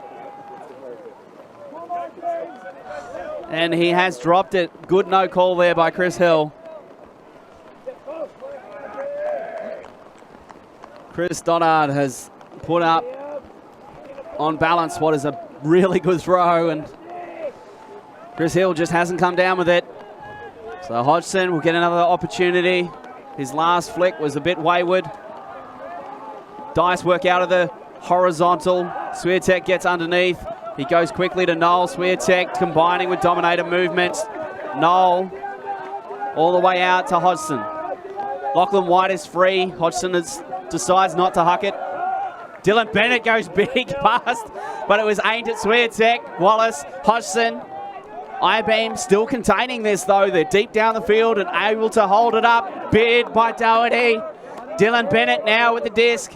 And he has dropped it. Good no call there by Chris Hill. Chris Stoddard has put up on balance what is a really good throw, and Chris Hill just hasn't come down with it. So Hodgson will get another opportunity. His last flick was a bit wayward. Dice work out of the horizontal. Swiatek gets underneath. He goes quickly to Noel. Swiatek combining with Dominator movements. Noel all the way out to Hodgson. Lachlan White is free. Hodgson decides not to huck it. Dylan Bennett goes big past, but it was aimed at Swiatek. Wallace, Hodgson. I-beam still containing this though. They're deep down the field and able to hold it up. Bid by Doherty. Dylan Bennett now with the disc.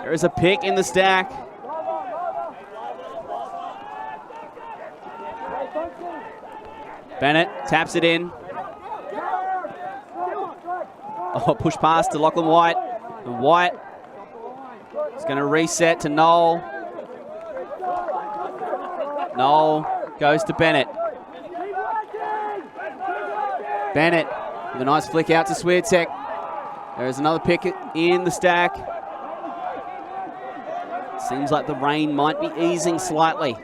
There is a pick in the stack. Bennett taps it in. Oh, push pass to Lachlan White. And White is going to reset to Noel. Noel goes to Bennett. Bennett with a nice flick out to Swiatek. There's another pick in the stack. Seems like the rain might be easing slightly.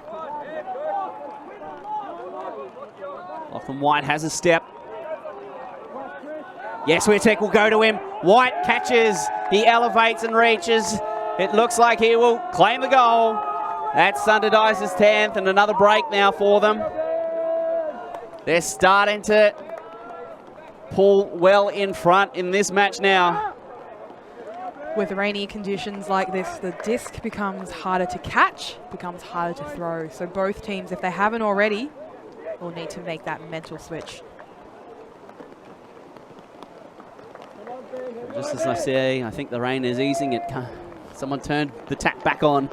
Lachlan White has a step. Yes, Witek will go to him. White catches. He elevates and reaches. It looks like he will claim the goal. That's Sunder Dice's 10th, and another break now for them. They're starting to pull well in front in this match now. With rainy conditions like this, the disc becomes harder to catch, becomes harder to throw. So both teams, if they haven't already, will need to make that mental switch. Just as I say, I think the rain is easing. Someone turned the tap back on.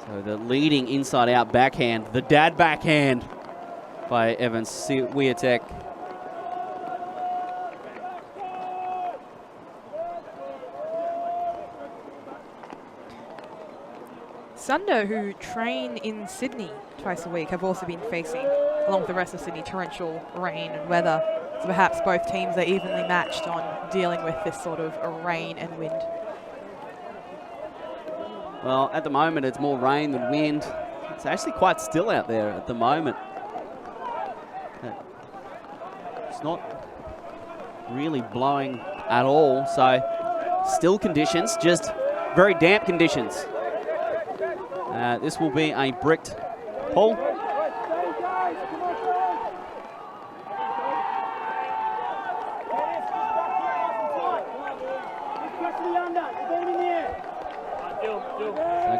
So the leading inside-out backhand, the dad backhand by Evan Witek. Sunder, who train in Sydney twice a week, have also been facing, along with the rest of Sydney, torrential rain and weather. So perhaps both teams are evenly matched on dealing with this sort of rain and wind. Well, at the moment, it's more rain than wind. It's actually quite still out there at the moment. It's not really blowing at all, so still conditions, just very damp conditions. This will be a bricked pool.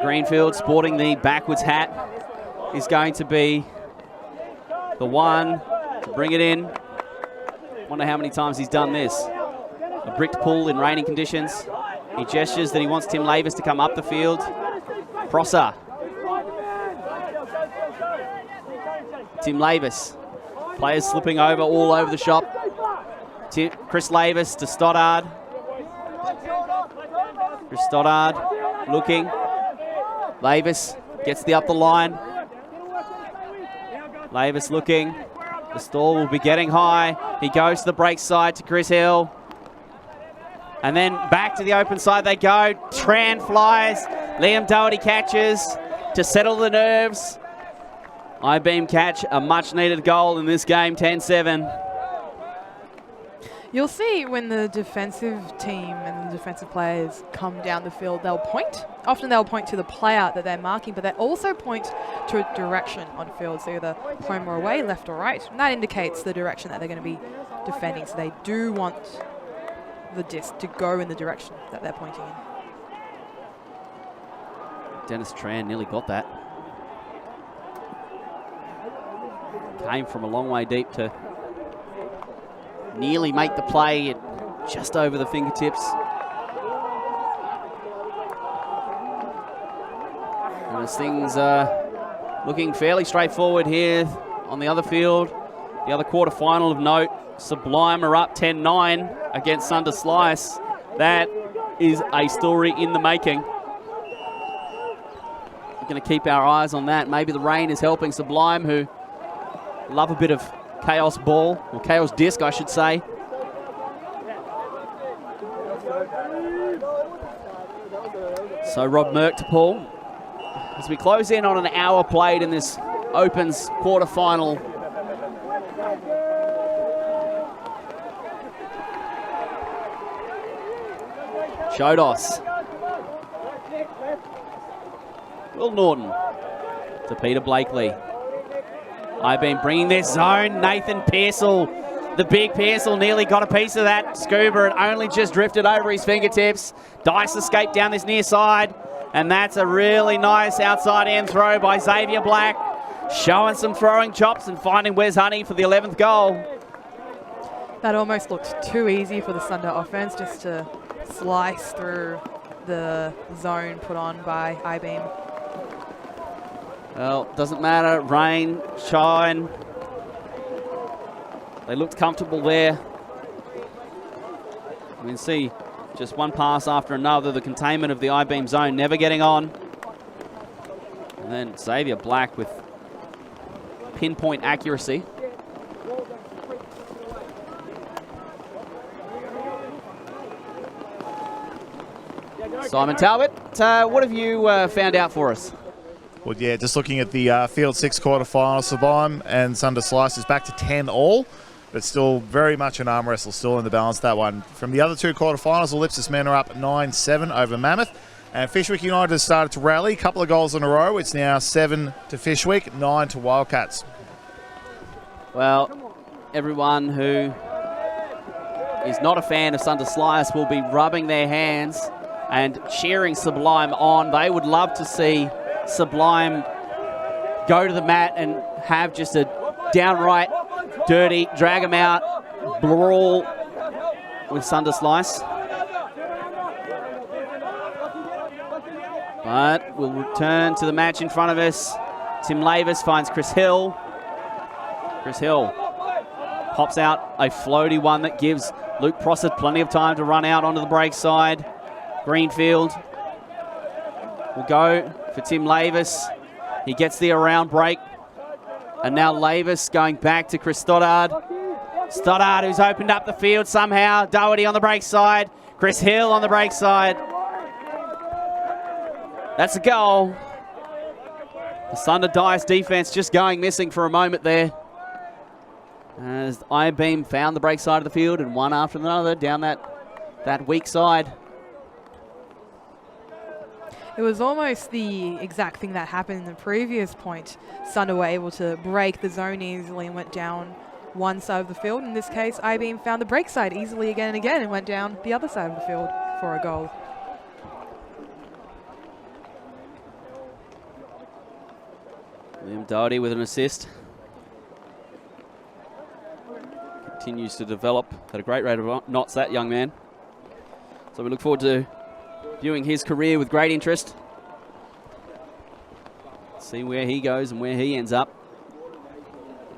Greenfield, sporting the backwards hat, is going to be the one to bring it in. Wonder how many times he's done this. A bricked pool in raining conditions. He gestures that he wants Tim Lavis to come up the field. Prosser. Tim Lavis. Players slipping over all over the shop. Chris Lavis to Stoddard. Chris Stoddard looking. Lavis gets the up the line. Lavis looking. The stall will be getting high. He goes to the break side to Chris Hill. And then back to the open side they go. Tran flies. Liam Doherty catches to settle the nerves. I-beam catch, a much needed goal in this game, 10-7. You'll see when the defensive team and the defensive players come down the field, they'll point. Often they'll point to the player that they're marking, but they also point to a direction on field, so either home or away, left or right. And that indicates the direction that they're going to be defending. So they do want the disc to go in the direction that they're pointing in. Dennis Tran nearly got that. Came from a long way deep to nearly make the play just over the fingertips. And as things are looking fairly straightforward here on the other field, the other quarterfinal of note, Sublime are up 10-9 against Sunder Slice. That is a story in the making. We're going to keep our eyes on that. Maybe the rain is helping Sublime, who love a bit of chaos ball, or chaos disc, I should say. So Rob Merck to Paul. As we close in on an hour played in this Opens quarterfinal. Chodos. Will Norton to Peter Blakely. I've been bringing this zone. Nathan Pearsall, the big Pearsall, nearly got a piece of that scuba. It only just drifted over his fingertips. Dice escaped down this near side. And that's a really nice outside end throw by Xavier Black. Showing some throwing chops and finding Wes Honey for the 11th goal. That almost looked too easy for the Sunder offense, just to slice through the zone put on by I-beam. Well, doesn't matter. Rain, shine. They looked comfortable there. You can see just one pass after another. The containment of the I-beam zone never getting on. And then Xavier Black with pinpoint accuracy. Simon Talbot, what have you found out for us? Well, yeah, just looking at the Field 6 quarterfinal, Sublime and Sunder Slice is back to 10 all, but still very much an arm wrestle, still in the balance, that one. From the other two quarterfinals, Ellipsis men are up 9-7 over Mammoth, and Fishwick United has started to rally. A couple of goals in a row. It's now 7 to Fishwick, 9 to Wildcats. Well, everyone who is not a fan of Sunder Slice will be rubbing their hands and cheering Sublime on. They would love to see Sublime go to the mat and have just a downright dirty, drag them out, brawl with Sunder Slice. But we'll return to the match in front of us. Tim Lavis finds Chris Hill. Chris Hill pops out a floaty one that gives Luke Prossett plenty of time to run out onto the break side. Greenfield will go for Tim Lavis. He gets the around break. And now Lavis going back to Chris Stoddard. Stoddard, who's opened up the field somehow. Doherty on the break side. Chris Hill on the break side. That's a goal. The Sunder Dice defense just going missing for a moment there, as I-Beam found the break side of the field and one after another down that weak side. It was almost the exact thing that happened in the previous point. Sunder were able to break the zone easily and went down one side of the field. In this case, I-Beam found the break side easily again and again and went down the other side of the field for a goal. Liam Doherty with an assist. Continues to develop at a great rate of knots, that young man. So we look forward to viewing his career with great interest. See where he goes and where he ends up.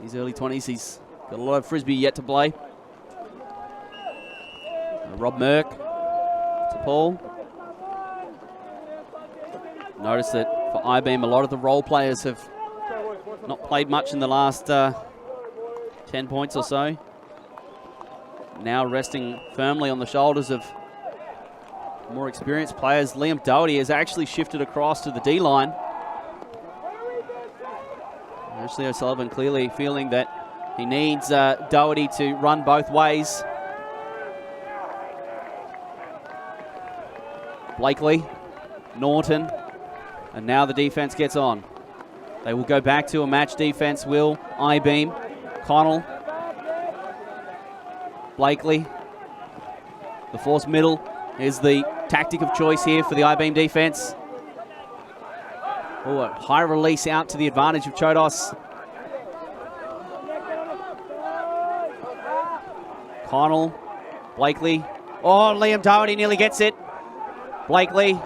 His early 20s, he's got a lot of frisbee yet to play. Rob Merck to Paul. Notice that for I-Beam, a lot of the role players have not played much in the last 10 points or so. Now resting firmly on the shoulders of more experienced players. Liam Doherty has actually shifted across to the D-line. Ashley O'Sullivan clearly feeling that he needs Doherty to run both ways. Blakely, Norton, and now the defense gets on. They will go back to a match defense, will I-Beam. Connell, Blakely. The force middle is the tactic of choice here for the I-Beam defense. Oh, a high release out to the advantage of Chodos. Connell, Blakely. Oh, Liam Doherty nearly gets it. Blakely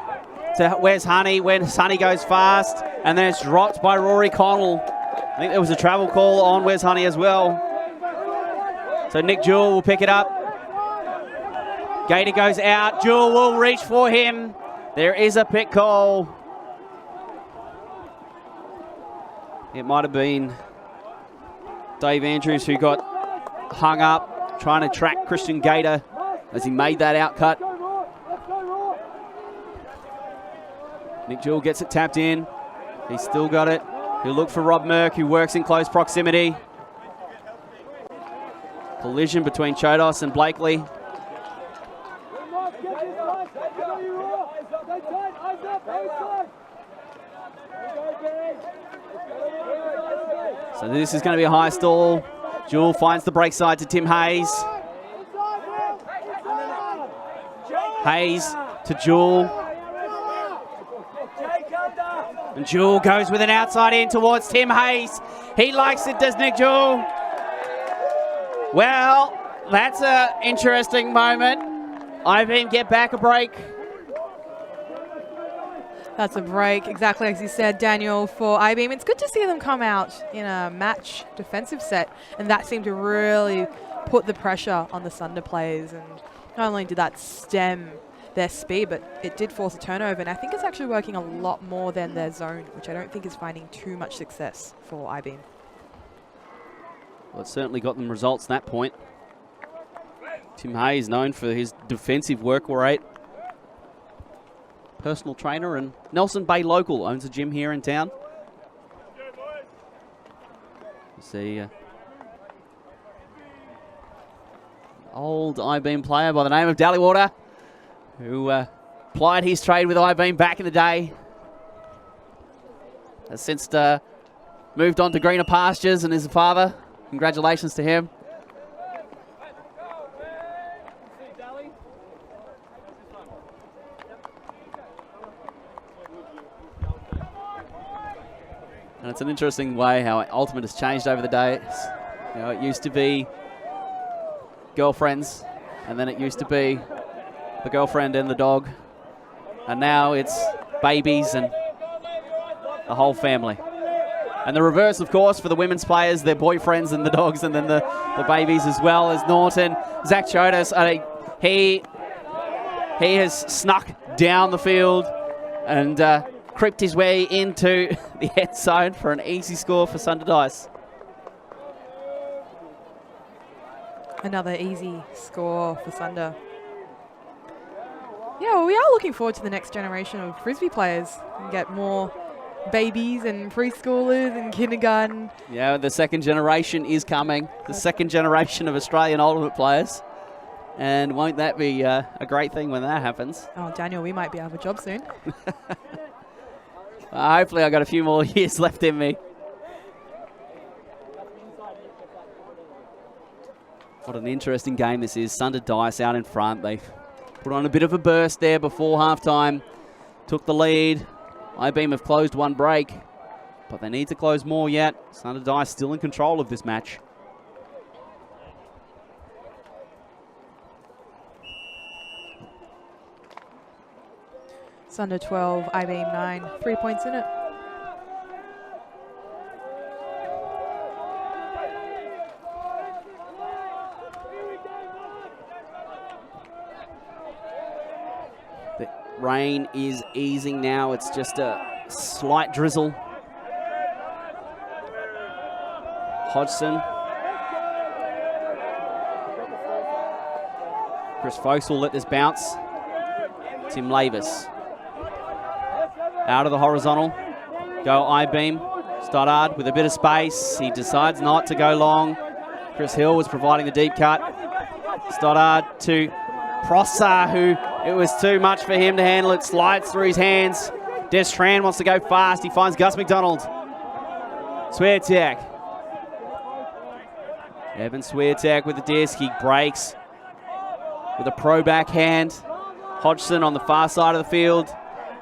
to Where's Honey. Where's Honey goes fast, and then it's dropped by Rory Connell. I think there was a travel call on Where's Honey as well. So Nick Jewell will pick it up. Gator goes out. Jewell will reach for him. There is a pick call. It might have been Dave Andrews who got hung up trying to track Christian Gator as he made that outcut. Nick Jewell gets it tapped in. He's still got it. He'll look for Rob Merck, who works in close proximity. Collision between Chodos and Blakely. So this is going to be a high stall. Jewell finds the break side to Tim Hayes. Hayes to Jewell. And Jewell goes with an outside in towards Tim Hayes. He likes it, does Nick Jewell? Well, that's an interesting moment. I-Beam get back a break. That's a break, exactly as you said, Daniel, for I-Beam. It's good to see them come out in a match defensive set, and that seemed to really put the pressure on the Sunder players. And not only did that stem their speed, but it did force a turnover, and I think it's actually working a lot more than their zone, which I don't think is finding too much success for I-Beam. Well, it certainly got them results at that point. Tim Hayes known for his defensive work rate. personal trainer and Nelson Bay local, owns a gym here in town. You see old I-beam player by the name of Dallywater, who plied his trade with I-beam back in the day. Has since moved on to greener pastures and is a father. Congratulations to him. And it's an interesting way how Ultimate has changed over the days. You know, it used to be girlfriends, and then it used to be the girlfriend and the dog, and now it's babies and the whole family. And the reverse, of course, for the women's players, their boyfriends and the dogs, and then the babies as well. As Norton, Zach Chodas, he has snuck down the field and creeped his way into the end zone for an easy score for Sunder Dice. Another easy score for Sunder. Yeah, well, we are looking forward to the next generation of Frisbee players and get more babies and preschoolers and kindergarten. Yeah, the second generation is coming. The second generation of Australian Ultimate players. And won't that be a great thing when that happens? Oh, Daniel, we might be out of a job soon. Hopefully I've got a few more years left in me. What an interesting game this is. Sunder Dice out in front. They put on a bit of a burst there before halftime. Took the lead. I-beam have closed one break, but they need to close more yet. Sunder Dice still in control of this match. Sunder 12, I-beam 9, 3 points in it. The rain is easing now. It's just a slight drizzle. Hodgson. Chris Folks will let this bounce. Tim Lavis. Out of the horizontal. Go I-beam. Stoddard with a bit of space. He decides not to go long. Chris Hill was providing the deep cut. Stoddard to Prosser, who it was too much for him to handle. It slides through his hands. Des Tran wants to go fast. He finds Gus McDonald. Swiatek. Evan Swiatek with the disc. He breaks with a pro backhand. Hodgson on the far side of the field.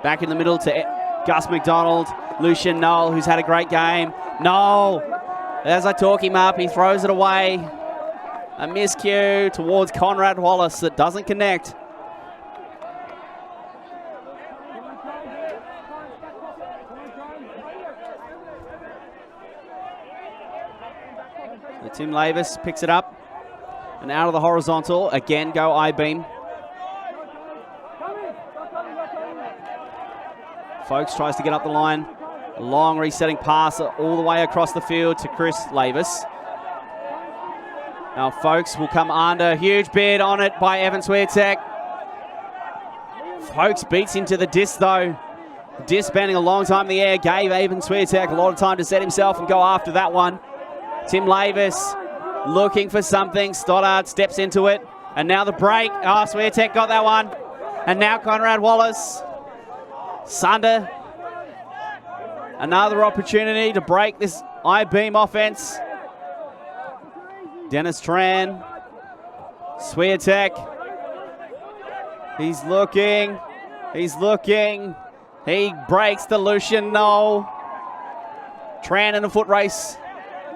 Back in the middle to Gus McDonald. Lucian Noel, who's had a great game. Noel, as I talk him up, he throws it away. A miscue towards Conrad Wallace that doesn't connect. So Tim Lavis picks it up. And out of the horizontal, again go I-beam. Folks tries to get up the line. A long resetting pass all the way across the field to Chris Lavis. Now Folks will come under. Huge bid on it by Evan Swiatek. Folks beats into the disc though. The disc spending a long time in the air. Gave Evan Swiatek a lot of time to set himself and go after that one. Tim Lavis looking for something. Stoddard steps into it. And now the break. Oh, Swiatek got that one. And now Conrad Wallace. Sunder, another opportunity to break this I-beam offense. Dennis Tran, Swiatek, he's looking, he breaks the Lucian Noel. Tran in a foot race.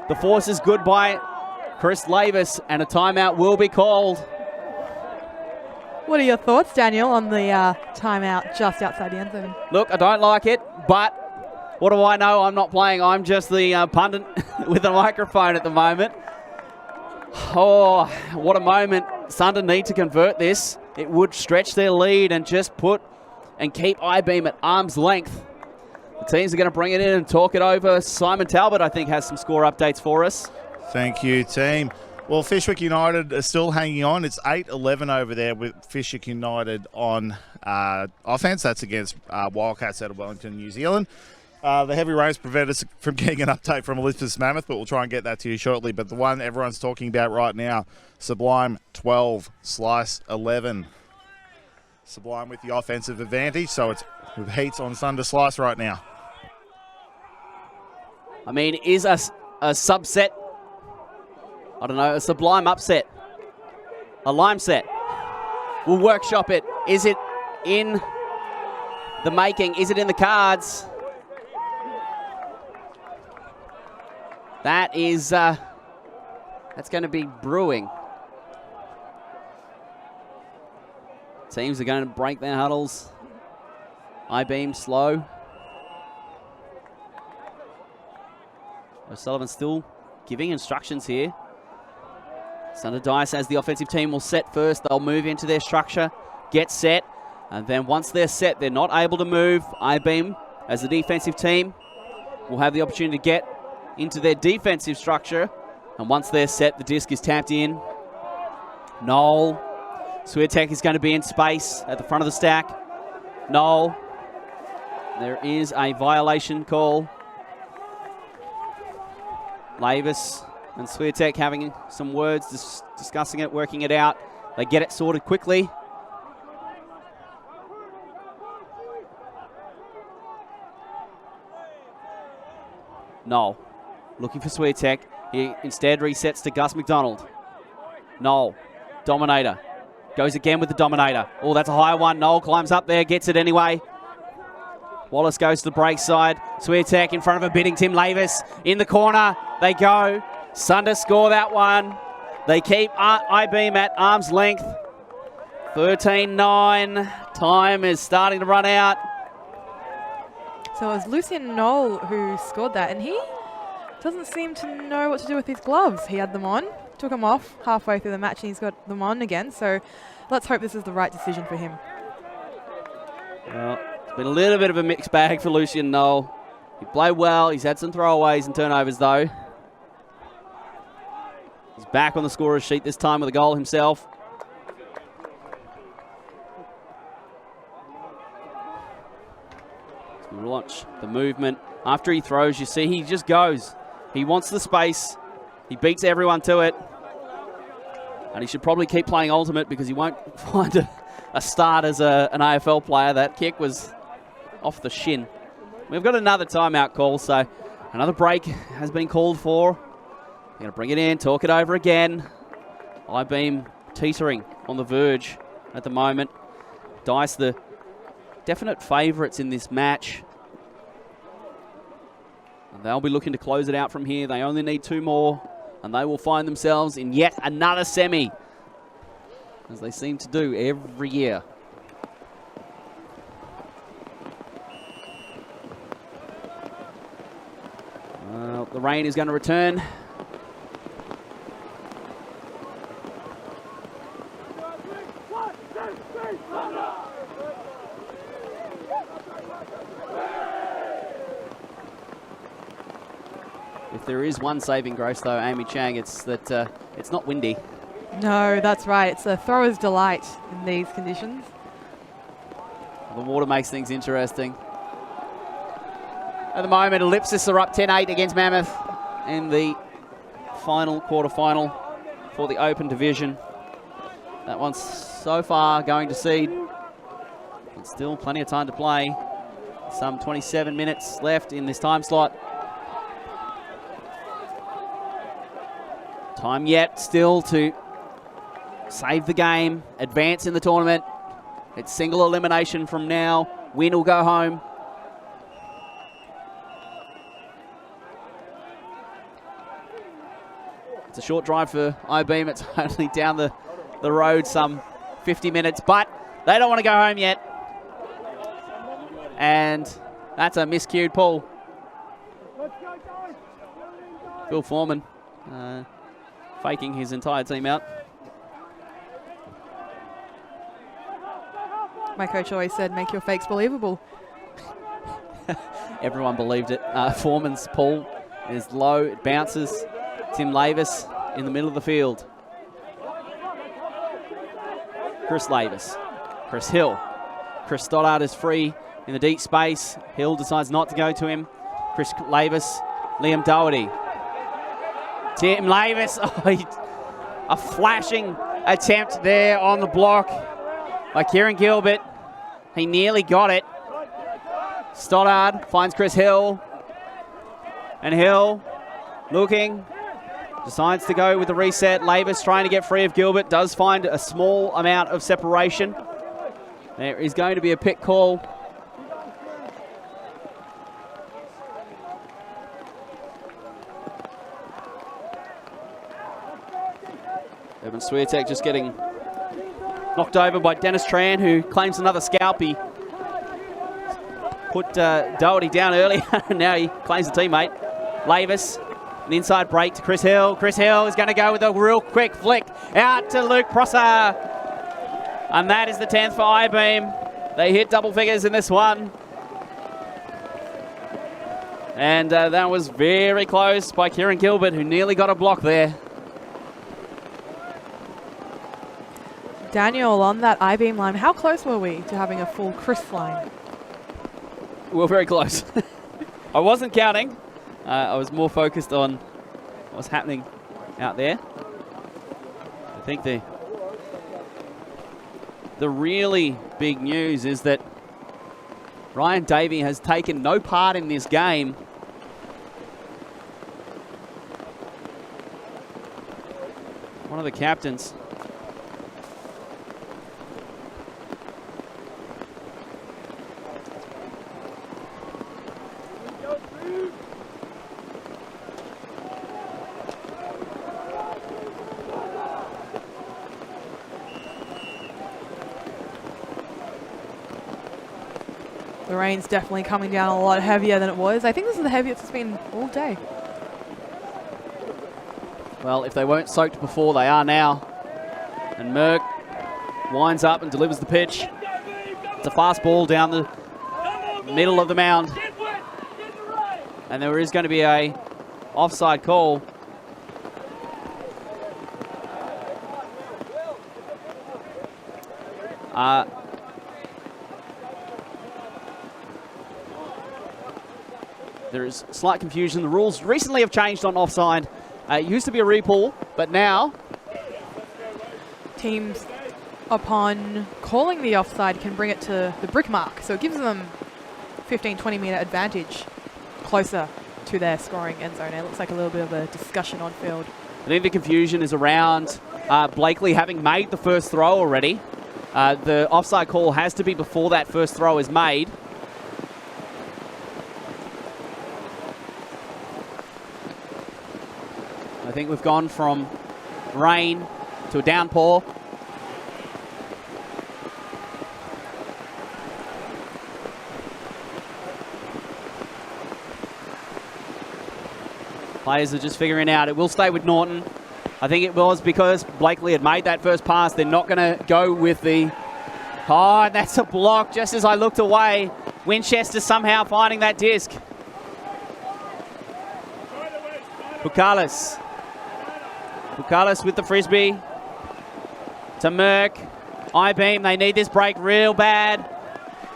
The force is good by Chris Lavis, and a timeout will be called. What are your thoughts, Daniel, on the timeout just outside the end zone? Look, I don't like it, but what do I know? I'm not playing. I'm just the pundit with a microphone at the moment. Oh, what a moment. Sunder need to convert this. It would stretch their lead and just put and keep I-beam at arm's length. The teams are going to bring it in and talk it over. Simon Talbot, I think, has some score updates for us. Thank you, team. Well, Fishwick United are still hanging on. It's 8-11 over there with Fishwick United on offence. That's against Wildcats out of Wellington, New Zealand. The heavy rains prevent us from getting an update from Elizabeth Mammoth, but we'll try and get that to you shortly. But the one everyone's talking about right now, Sublime 12, Slice 11. Sublime with the offensive advantage, so it's with heats on Sunder Slice right now. I mean, is a subset, I don't know, a Sublime upset, a Lime set? We'll workshop it. Is it in the making? Is it in the cards? That is, that's going to be brewing. Teams are going to break their huddles. I-beam slow. O'Sullivan still giving instructions here. Sunder Dice, as the offensive team, will set first. They'll move into their structure, get set, and then once they're set, they're not able to move. I-beam, as the defensive team, will have the opportunity to get into their defensive structure, and once they're set, the disc is tapped in. Noel Swiatek is going to be in space at the front of the stack. Noel, there is a violation call. Lavis and Swiatek having some words, discussing it, working it out. They get it sorted quickly. Noel looking for Swiatek. He instead resets to Gus McDonald. Noel, Dominator. Goes again with the Dominator. Oh, that's a high one. Noel climbs up there, gets it anyway. Wallace goes to the break side. Swiatek in front of a bidding Tim Lavis. In the corner, they go. Sunder score that one. They keep I-beam at arm's length. 13-9. Time is starting to run out. So it was Lucien Noel who scored that, and he doesn't seem to know what to do with his gloves. He had them on, took them off halfway through the match, and he's got them on again. So let's hope this is the right decision for him. Well, it's been a little bit of a mixed bag for Lucien Noel. He played well. He's had some throwaways and turnovers, though. He's back on the scorer's sheet this time with a goal himself. So we watch the movement. After he throws, you see he just goes. He wants the space. He beats everyone to it. And he should probably keep playing Ultimate because he won't find a start as an AFL player. That kick was off the shin. We've got another timeout call, so another break has been called for. They're going to bring it in, talk it over again. I-beam teetering on the verge at the moment. Dice, the definite favourites in this match. And they'll be looking to close it out from here. They only need 2 more, and they will find themselves in yet another semi, as they seem to do every year. The rain is going to return. If there is one saving grace, though, Amy Chang, it's that it's not windy. No, that's right. It's a thrower's delight in these conditions. The water makes things interesting. At the moment, Ellipsis are up 10-8 against Mammoth in the final quarterfinal for the Open Division. That one's so far going to seed. But still plenty of time to play. Some 27 minutes left in this time slot. Time yet still to save the game, advance in the tournament. It's single elimination from now. Win or go home. It's a short drive for I-beam. It's only down the road some 50 minutes, but they don't want to go home yet. And that's a miscued pull. Phil Foreman faking his entire team out. My coach always said, make your fakes believable. Everyone believed it. Foreman's pull is low, it bounces. Tim Lavis in the middle of the field. Chris Lavis. Chris Hill. Chris Stoddard is free in the deep space. Hill decides not to go to him. Chris Lavis. Liam Doherty. Tim Lavis. Oh, a flashing attempt there on the block by Kieran Gilbert. He nearly got it. Stoddard finds Chris Hill. And Hill looking. Decides to go with the reset. Lavis trying to get free of Gilbert. Does find a small amount of separation. There is going to be a pick call. Evan Swiatek just getting knocked over by Dennis Tran, who claims another scalp. He put Doherty down earlier. Now he claims a teammate. Lavis, an inside break to Chris Hill. Chris Hill is going to go with a real quick flick out to Luke Prosser. And that is the 10th for I-Beam. They hit double figures in this one. And that was very close by Kieran Gilbert, who nearly got a block there. Daniel, on that I-Beam line, how close were we to having a full Chris line? We were very close. I wasn't counting. I was more focused on what was happening out there. I think the really big news is that Ryan Davey has taken no part in this game. One of the captains. The rain's definitely coming down a lot heavier than it was. I think this is the heaviest it's been all day. Well, if they weren't soaked before, they are now. And Merck winds up and delivers the pitch. It's a fast ball down the middle of the mound. And there is going to be a offside call. There is slight confusion. The rules recently have changed on offside. It used to be a repull, but now teams, upon calling the offside, can bring it to the brick mark. So it gives them 15-20 metre advantage closer to their scoring end zone. It looks like a little bit of a discussion on field. I think the confusion is around Blakely having made the first throw already. The offside call has to be before that first throw is made. I think we've gone from rain to a downpour. Players are just figuring out. It will stay with Norton. I think it was because Blakely had made that first pass. They're not going to go with the... Oh, and that's a block just as I looked away. Winchester somehow finding that disc. Bukalis. Bukalis with the frisbee. To Merck. I-Beam, they need this break real bad.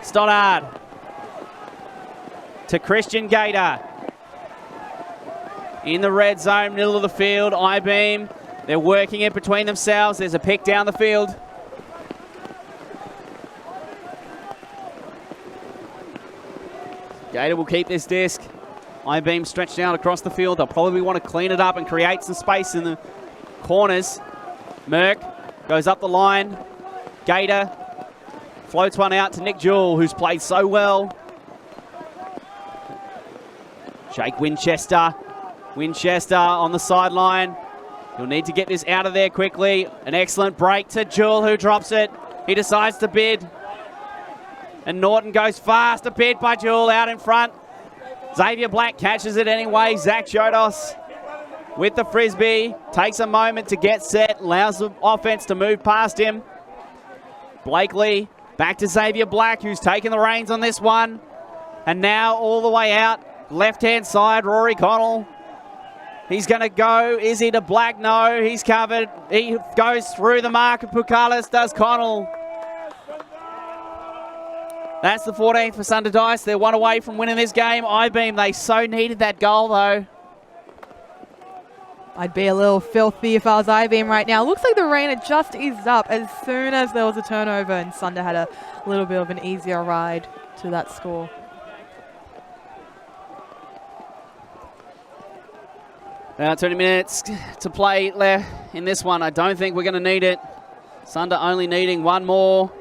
Stoddard. To Christian Gator. In the red zone, middle of the field. I-Beam, they're working it between themselves. There's a pick down the field. Gator will keep this disc. I-Beam stretched out across the field. They'll probably want to clean it up and create some space in the corners. Merck goes up the line. Gator floats one out to Nick Jewell, who's played so well. Jake Winchester. Winchester on the sideline. He'll need to get this out of there quickly. An excellent break to Jewell, who drops it. He decides to bid. And Norton goes fast. A bid by Jewell out in front. Xavier Black catches it anyway. Zach Jodos with the frisbee. Takes a moment to get set. Allows the offense to move past him. Blakely back to Xavier Black, who's taken the reins on this one. And now all the way out. Left-hand side, Rory Connell. He's going to go. Is he to black? No, he's covered. He goes through the mark of Pukalis, does Connell. That's the 14th for Sunder Dice. They're one away from winning this game. I-beam, they so needed that goal, though. I'd be a little filthy if I was I-beam right now. Looks like the rain had just eased up as soon as there was a turnover and Sunder had a little bit of an easier ride to that score. Now 20 minutes to play left in this one. I don't think we're going to need it. Sunder only needing one more.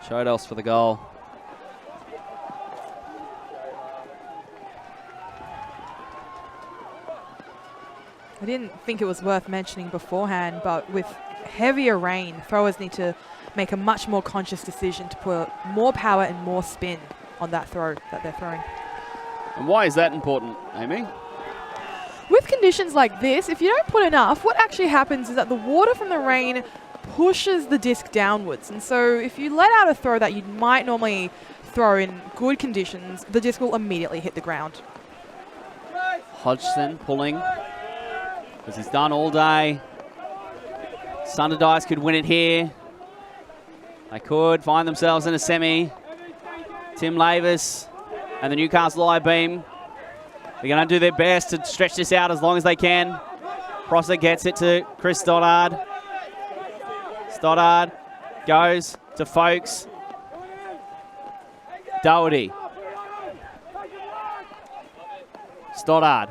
Shodos for the goal. I didn't think it was worth mentioning beforehand, but with heavier rain, throwers need to make a much more conscious decision to put more power and more spin on that throw that they're throwing. And why is that important, Amy? With conditions like this, if you don't put enough, what actually happens is that the water from the rain pushes the disc downwards. And so if you let out a throw that you might normally throw in good conditions, the disc will immediately hit the ground. Hodgson pulling, as he's done all day. Sunder Dice could win it here. They could find themselves in a semi. Tim Lavis and the Newcastle I-beam, they're going to do their best to stretch this out as long as they can. Prosser gets it to Chris Stoddard. Stoddard goes to Folkes. Doherty. Stoddard.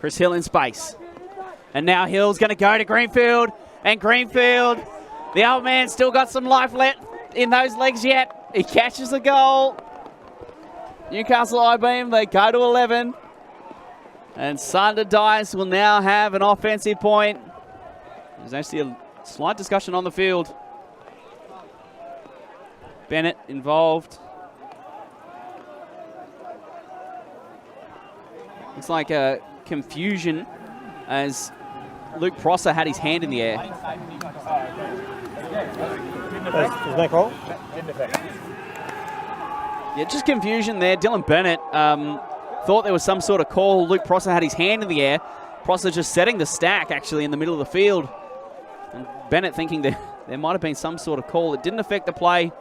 Chris Hill in space. And now Hill's going to go to Greenfield. And Greenfield, the old man, still got some life left in those legs yet. He catches a goal. Newcastle I-beam, they go to 11. And Sunder Dice will now have an offensive point. There's actually a slight discussion on the field. Bennett involved. Looks like a confusion as Luke Prosser had his hand in the air. There's no call? Yeah, just confusion there. Dylan Bennett thought there was some sort of call. Luke Prosser had his hand in the air. Prosser just setting the stack actually in the middle of the field. And Bennett thinking that there might have been some sort of call. It didn't affect the play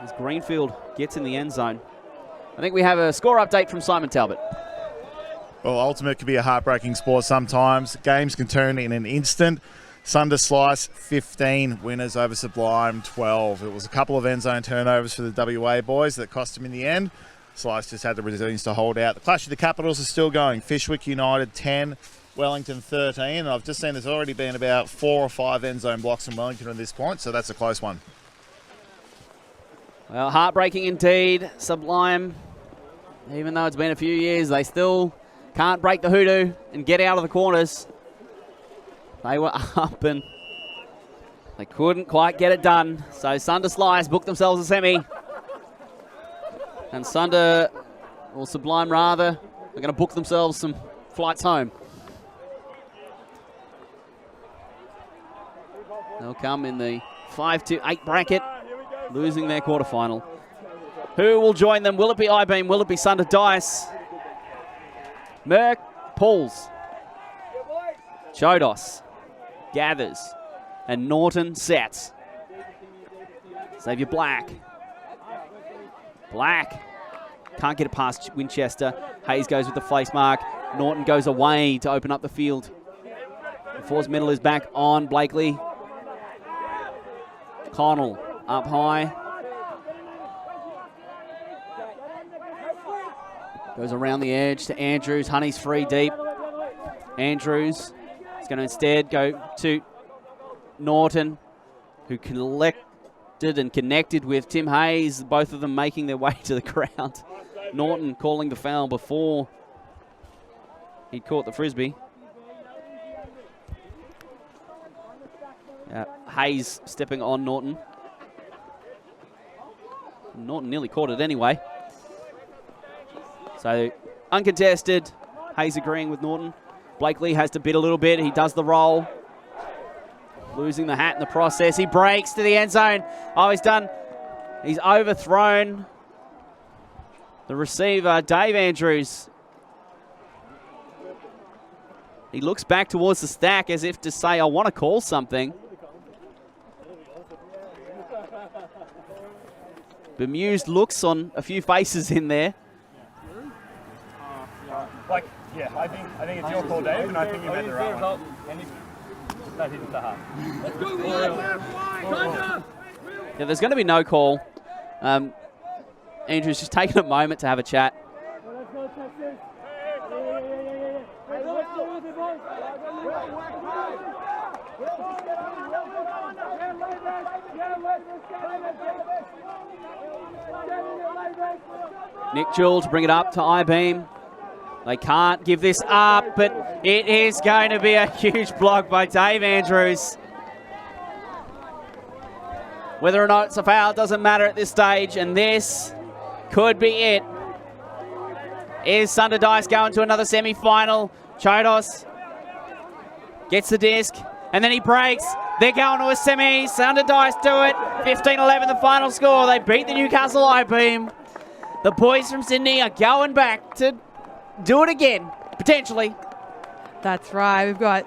as Greenfield gets in the end zone. I think we have a score update from Simon Talbot. Well, ultimate can be a heartbreaking sport sometimes. Games can turn in an instant. Sunder Slice, 15. Winners over Sublime, 12. It was a couple of end zone turnovers for the WA boys that cost them in the end. Slice just had the resilience to hold out. The clash of the capitals is still going. Fishwick United, 10. Wellington, 13. And I've just seen there's already been about 4 or 5 end zone blocks in Wellington at this point, so that's a close one. Well, heartbreaking indeed. Sublime, even though it's been a few years, they still can't break the hoodoo and get out of the corners. They were up and they couldn't quite get it done. So Sunder Slice booked themselves a semi. And Sunder, or Sublime rather, are going to book themselves some flights home. They'll come in the 5-8 bracket, losing their quarterfinal. Who will join them? Will it be I-beam? Will it be Sunder Dice? Merck pulls. Chodos gathers. And Norton sets. Xavier Black. Black can't get it past Winchester. Hayes goes with the face mark. Norton goes away to open up the field. The force middle is back on Blakely. Connell up high. Goes around the edge to Andrews. Honey's free deep. Andrews is going to instead go to Norton, who collected and connected with Tim Hayes, both of them making their way to the ground. Norton calling the foul before he caught the frisbee. Hayes stepping on Norton. Norton nearly caught it anyway. So uncontested, Hayes agreeing with Norton. Blakely has to bid a little bit. He does the roll. Losing the hat in the process. He breaks to the end zone. Oh, he's done. He's overthrown the receiver, Dave Andrews. He looks back towards the stack as if to say, I want to call something. Bemused looks on a few faces in there. I think it's your call, Dave, and I think you made the right one. That hit the heart. Let's go, Yeah, there's going to be no call. Andrew's just taking a moment to have a chat. Nick Jewell to bring it up to I-beam. They can't give this up, but it is going to be a huge block by Dave Andrews. Whether or not it's a foul doesn't matter at this stage, and this could be it. Is Sunder Dice going to another semi-final? Chodos gets the disc, and then he breaks. They're going to a semi. Sunder Dice do it. 15-11 the final score. They beat the Newcastle I-beam. The boys from Sydney are going back to do it again, potentially. That's right. We've got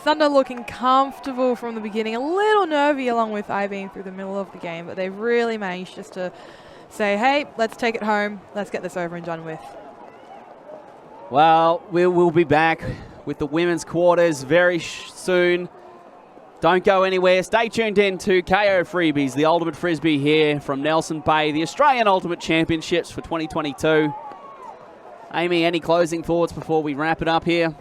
Sunder looking comfortable from the beginning, a little nervy along with I-beam through the middle of the game, but they've really managed just to say, hey, let's take it home. Let's get this over and done with. Well, we'll be back with the women's quarters very soon. Don't go anywhere. Stay tuned in to KO Freebies, the Ultimate Frisbee here from Nelson Bay, the Australian Ultimate Championships for 2022. Amy, any closing thoughts before we wrap it up here?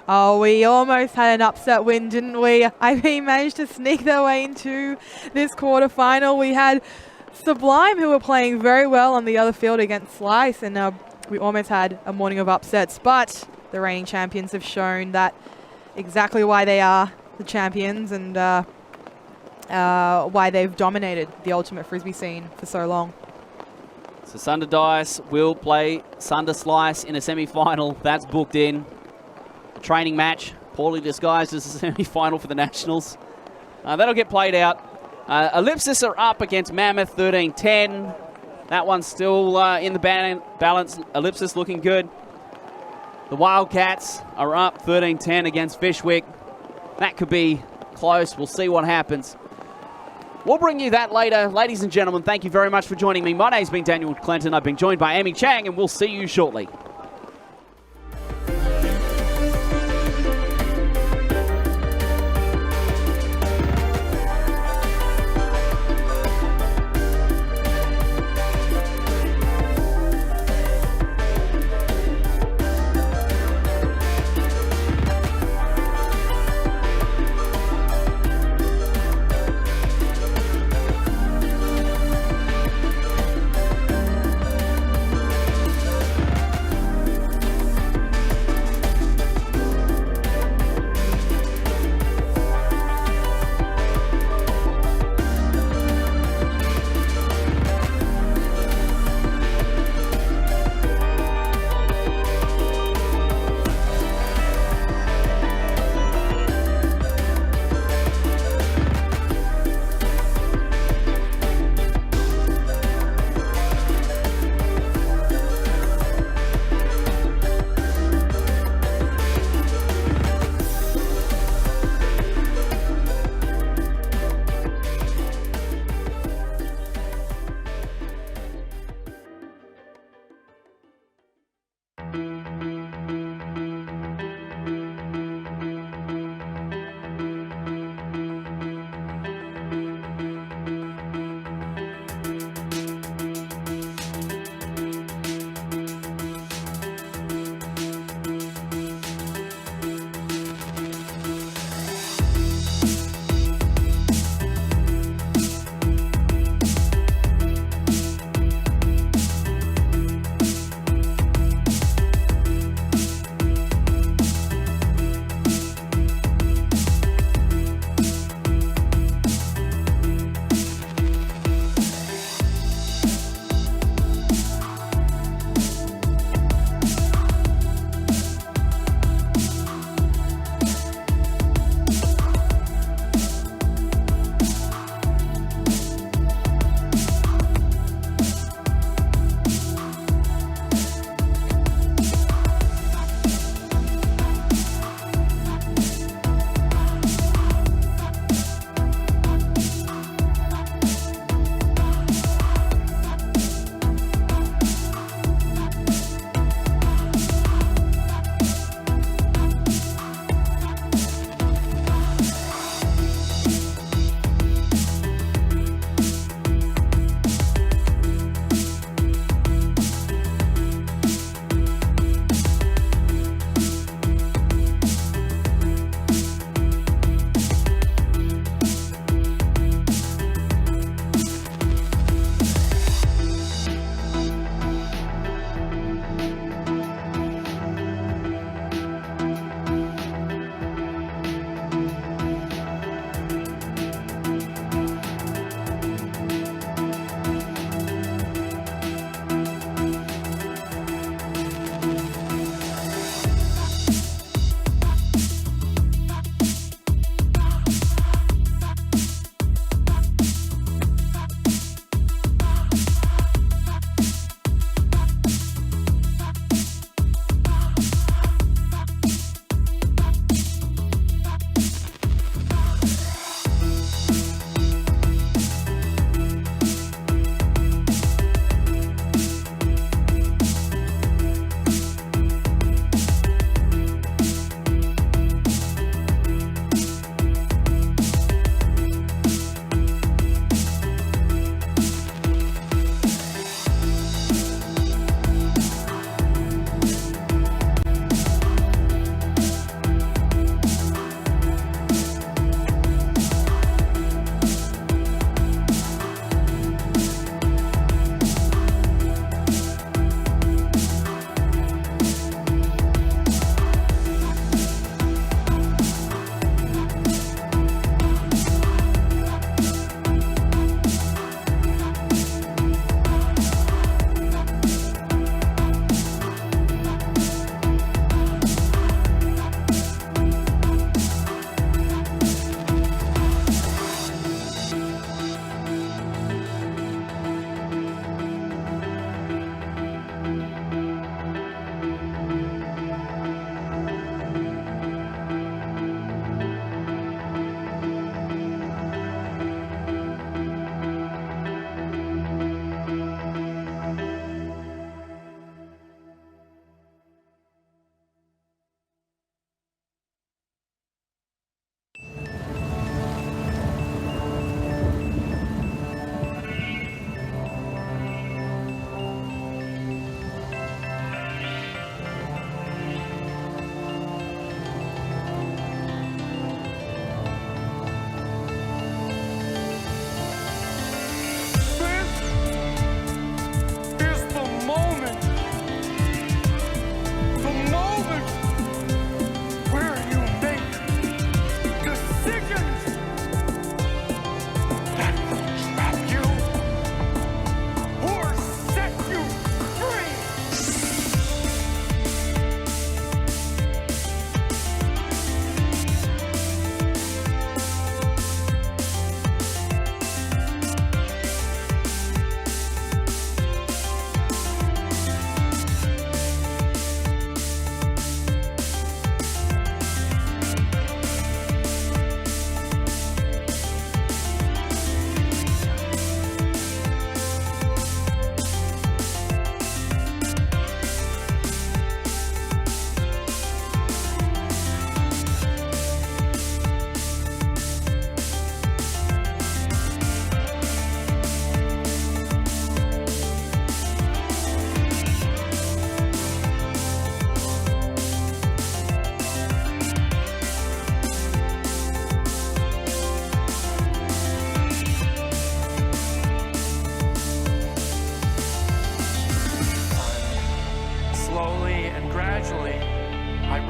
Oh, we almost had an upset win, didn't we? I managed to sneak their way into this quarterfinal. We had Sublime, who were playing very well on the other field against Slice, and we almost had a morning of upsets. But the reigning champions have shown that exactly why they are the champions and why they've dominated the Ultimate Frisbee scene for so long. So Sunder Dice will play Sunder Slice in a semi-final. That's booked in. A training match, poorly disguised as a semi-final for the Nationals. That'll get played out. Ellipsis are up against Mammoth 13-10. That one's still in the balance. Ellipsis looking good. The Wildcats are up 13-10 against Fishwick. That could be close. We'll see what happens. We'll bring you that later. Ladies and gentlemen, thank you very much for joining me. My name's been Daniel Clinton. I've been joined by Amy Chang, and we'll see you shortly.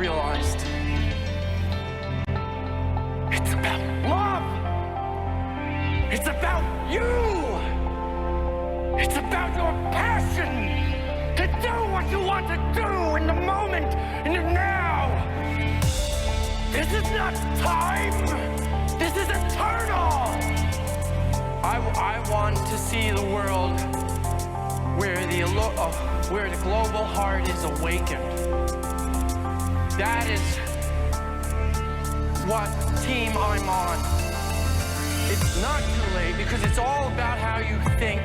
realized it's about love. It's about you. It's about your passion to do what you want to do in the moment, in the now. This is not time. This is eternal. I want to see the world where the global heart is awakened. That is what team I'm on. It's not too late because it's all about how you think